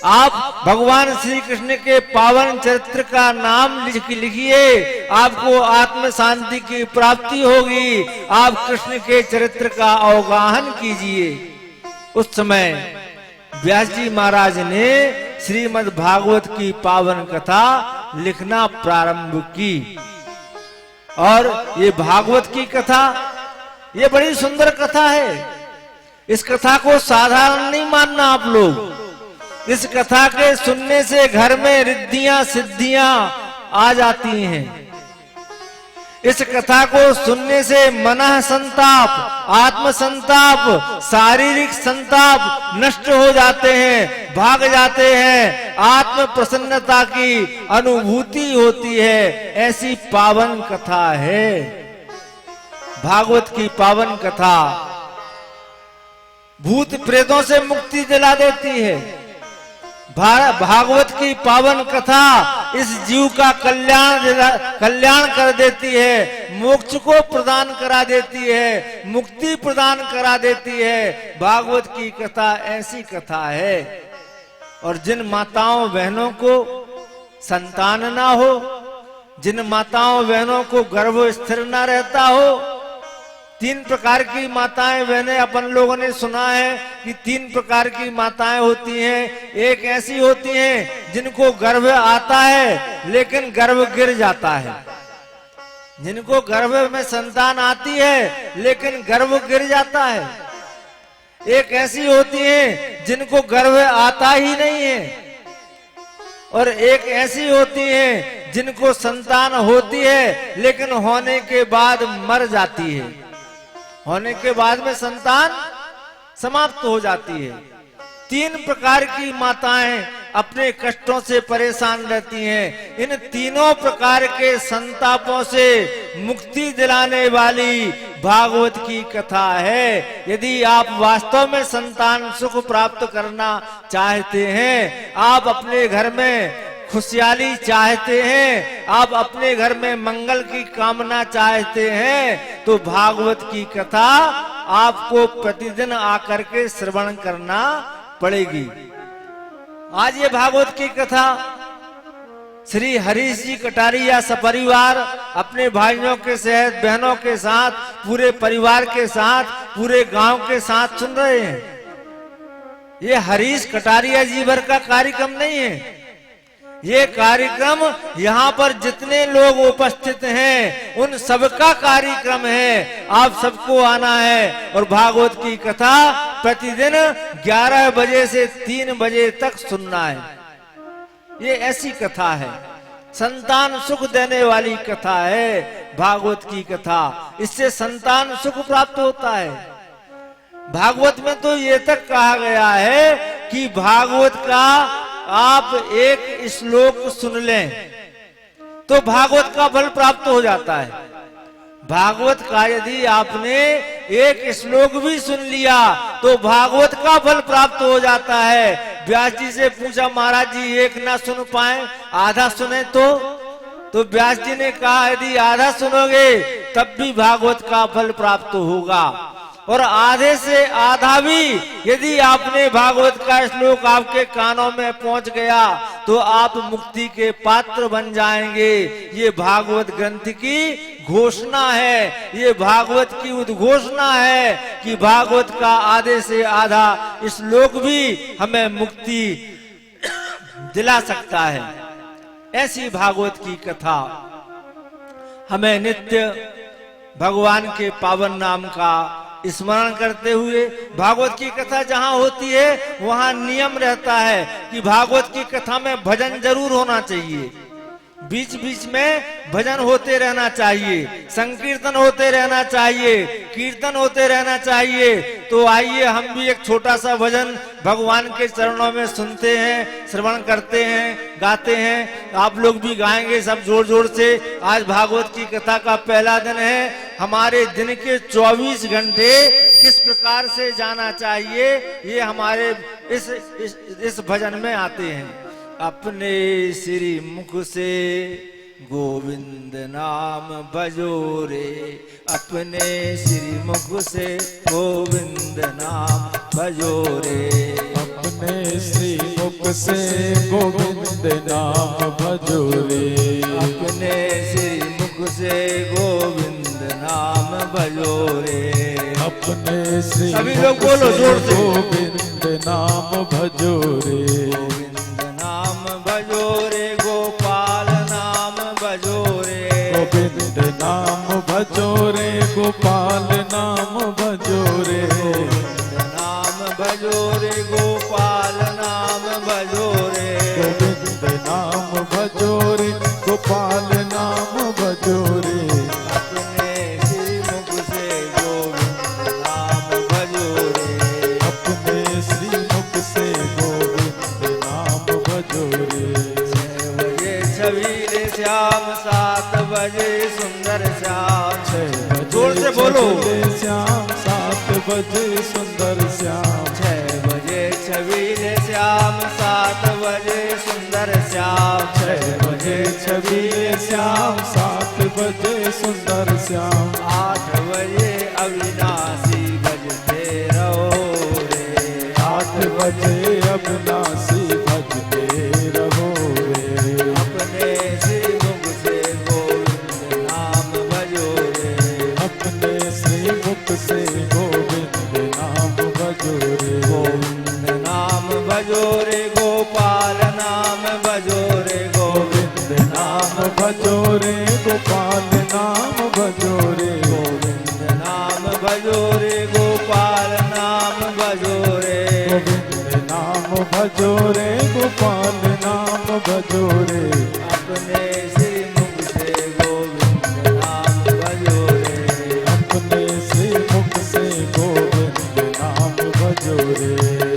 S3: आप भगवान श्री कृष्ण के पावन चरित्र का नाम लिखिए, आपको आत्म शांति की प्राप्ति होगी। आप कृष्ण के चरित्र का अवगाहन कीजिए। उस समय व्यास जी महाराज ने श्रीमद् भागवत की पावन कथा लिखना प्रारंभ की। और ये भागवत की कथा, ये बड़ी सुंदर कथा है। इस कथा को साधारण नहीं मानना आप लोग। इस कथा के सुनने से घर में रिद्धियां सिद्धियां आ जाती हैं। इस कथा को सुनने से मनः संताप, आत्म संताप, शारीरिक संताप नष्ट हो जाते हैं, भाग जाते हैं, आत्म प्रसन्नता की अनुभूति होती है। ऐसी पावन कथा है भागवत की पावन कथा। भूत प्रेतों से मुक्ति दिला देती है। भागवत की पावन कथा इस जीव का कल्याण कर देती है, मोक्ष को प्रदान करा देती है, मुक्ति प्रदान करा देती है। भागवत की कथा ऐसी कथा है। और जिन माताओं बहनों को संतान ना हो, जिन माताओं बहनों को गर्भ स्थिर ना रहता हो, 3 प्रकार की माताएं बहनें अपन लोगों ने सुना है कि 3 प्रकार की माताएं होती हैं। एक ऐसी होती हैं जिनको गर्भ आता है लेकिन गर्भ गिर जाता है, जिनको गर्भ में संतान आती है लेकिन गर्भ गिर जाता है। एक ऐसी होती है जिनको गर्भ आता ही नहीं है, और एक ऐसी होती है जिनको संतान होती है लेकिन होने के बाद मर जाती है, होने के बाद में संतान समाप्त हो जाती है। 3 प्रकार की माताएं अपने कष्टों से परेशान रहती हैं। इन तीनों प्रकार के संतापों से मुक्ति दिलाने वाली भागवत की कथा है। यदि आप वास्तव में संतान सुख प्राप्त करना चाहते हैं, आप अपने घर में खुशहाली चाहते हैं, आप अपने घर में मंगल की कामना चाहते हैं, तो भागवत की कथा आपको प्रतिदिन आकर के श्रवण करना पड़ेगी। आज ये भागवत की कथा श्री हरीश जी कटारिया सपरिवार अपने भाइयों के साथ, बहनों के साथ, पूरे परिवार के साथ, पूरे गांव के साथ सुन रहे हैं। ये हरीश कटारिया जी भर का कार्यक्रम नहीं है, ये कार्यक्रम यहाँ पर जितने लोग उपस्थित हैं उन सबका कार्यक्रम है। आप सबको आना है और भागवत की कथा प्रतिदिन 11 बजे से 3 बजे तक सुनना है। ये ऐसी कथा है, संतान सुख देने वाली कथा है भागवत की कथा। इससे संतान सुख प्राप्त होता है। भागवत में तो ये तक कहा गया है कि भागवत का आप एक श्लोक सुन लें तो भागवत का फल प्राप्त हो जाता है। भागवत का यदि आपने एक श्लोक भी सुन लिया तो भागवत का फल प्राप्त हो जाता है। व्यास जी से पूछा, महाराज जी एक ना सुन पाए, आधा सुने तो व्यास जी ने कहा यदि आधा सुनोगे तब भी भागवत का फल प्राप्त होगा, और आधे से आधा भी यदि आपने भागवत का श्लोक आपके कानों में पहुंच गया तो आप मुक्ति के पात्र बन जाएंगे। ये भागवत ग्रंथ की घोषणा है, ये भागवत की उद्घोषणा है कि भागवत का आधे से आधा श्लोक भी हमें मुक्ति दिला सकता है। ऐसी भागवत की कथा हमें नित्य भगवान के पावन नाम का स्मरण करते हुए, भागवत की कथा जहाँ होती है वहाँ नियम रहता है कि भागवत की कथा में भजन जरूर होना चाहिए, बीच बीच में भजन होते रहना चाहिए, संकीर्तन होते रहना चाहिए, कीर्तन होते रहना चाहिए। तो आइए हम भी एक छोटा सा भजन भगवान के चरणों में सुनते हैं, श्रवण करते हैं, गाते हैं। आप लोग भी गाएंगे सब जोर जोर से। आज भागवत की कथा का पहला दिन है। हमारे दिन के 24 घंटे किस प्रकार से जाना चाहिए ये हमारे इस भजन में आते हैं। अपने श्री मुख से गोविंद नाम भजो रे, अपने श्री मुख से गोविंद नाम भजो रे,
S6: अपने श्री मुख से गोविंद नाम भजो रे,
S3: अपने श्री मुख से गोविंद नाम भजो रे,
S6: अपने श्री
S3: सभी लोग बोलो जोर से,
S6: गोविंद नाम भजो रे,
S3: गोविंद नाम भजो रे, गोपाल नाम भजो रे,
S6: गोविंद नाम भजो रे, गोपाल नाम भजो रे,
S3: गोविंद नाम भजो रे, गोपाल नाम भजो रे,
S6: गोविंद नाम भजो रे, गोपाल नाम भजो रे,
S3: अपने श्री मुख से गोविंद नाम भजो रे,
S6: अपने श्री मुख से गोविंद नाम भजो रे।
S3: 6 बजे छबीले श्याम, 7 बजे सुंदर श्याम,
S6: 6
S3: जोर से बोलो,
S6: श्याम 7 बजे सुंदर श्याम,
S3: 6 बजे छबीले श्याम, 7 बजे सुंदर श्याम,
S6: 6 बजे छबीले श्याम, 7 बजे सुंदर श्याम,
S3: 8 बजे अविनाशी बजते रहो रे,
S6: 8 बजे अविनाशी भजो रे गोपाल नाम भजो रे
S3: अपने श्री मुख से गोविंद नाम भजो रे
S6: अपने श्री मुख से गोविंद नाम भजो रे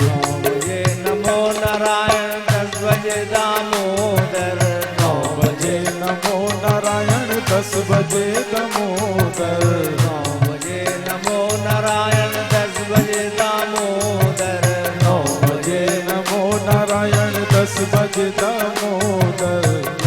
S3: 9 बजे नमो नारायण 10 बजे दामोदर
S6: 9 बजे नमो नारायण 10 बजे दामोदर
S3: 9 बजे नमो नारायण 10 बजे दामोदर
S6: 9 बजे नमो नारायण 10 बजे दामोदर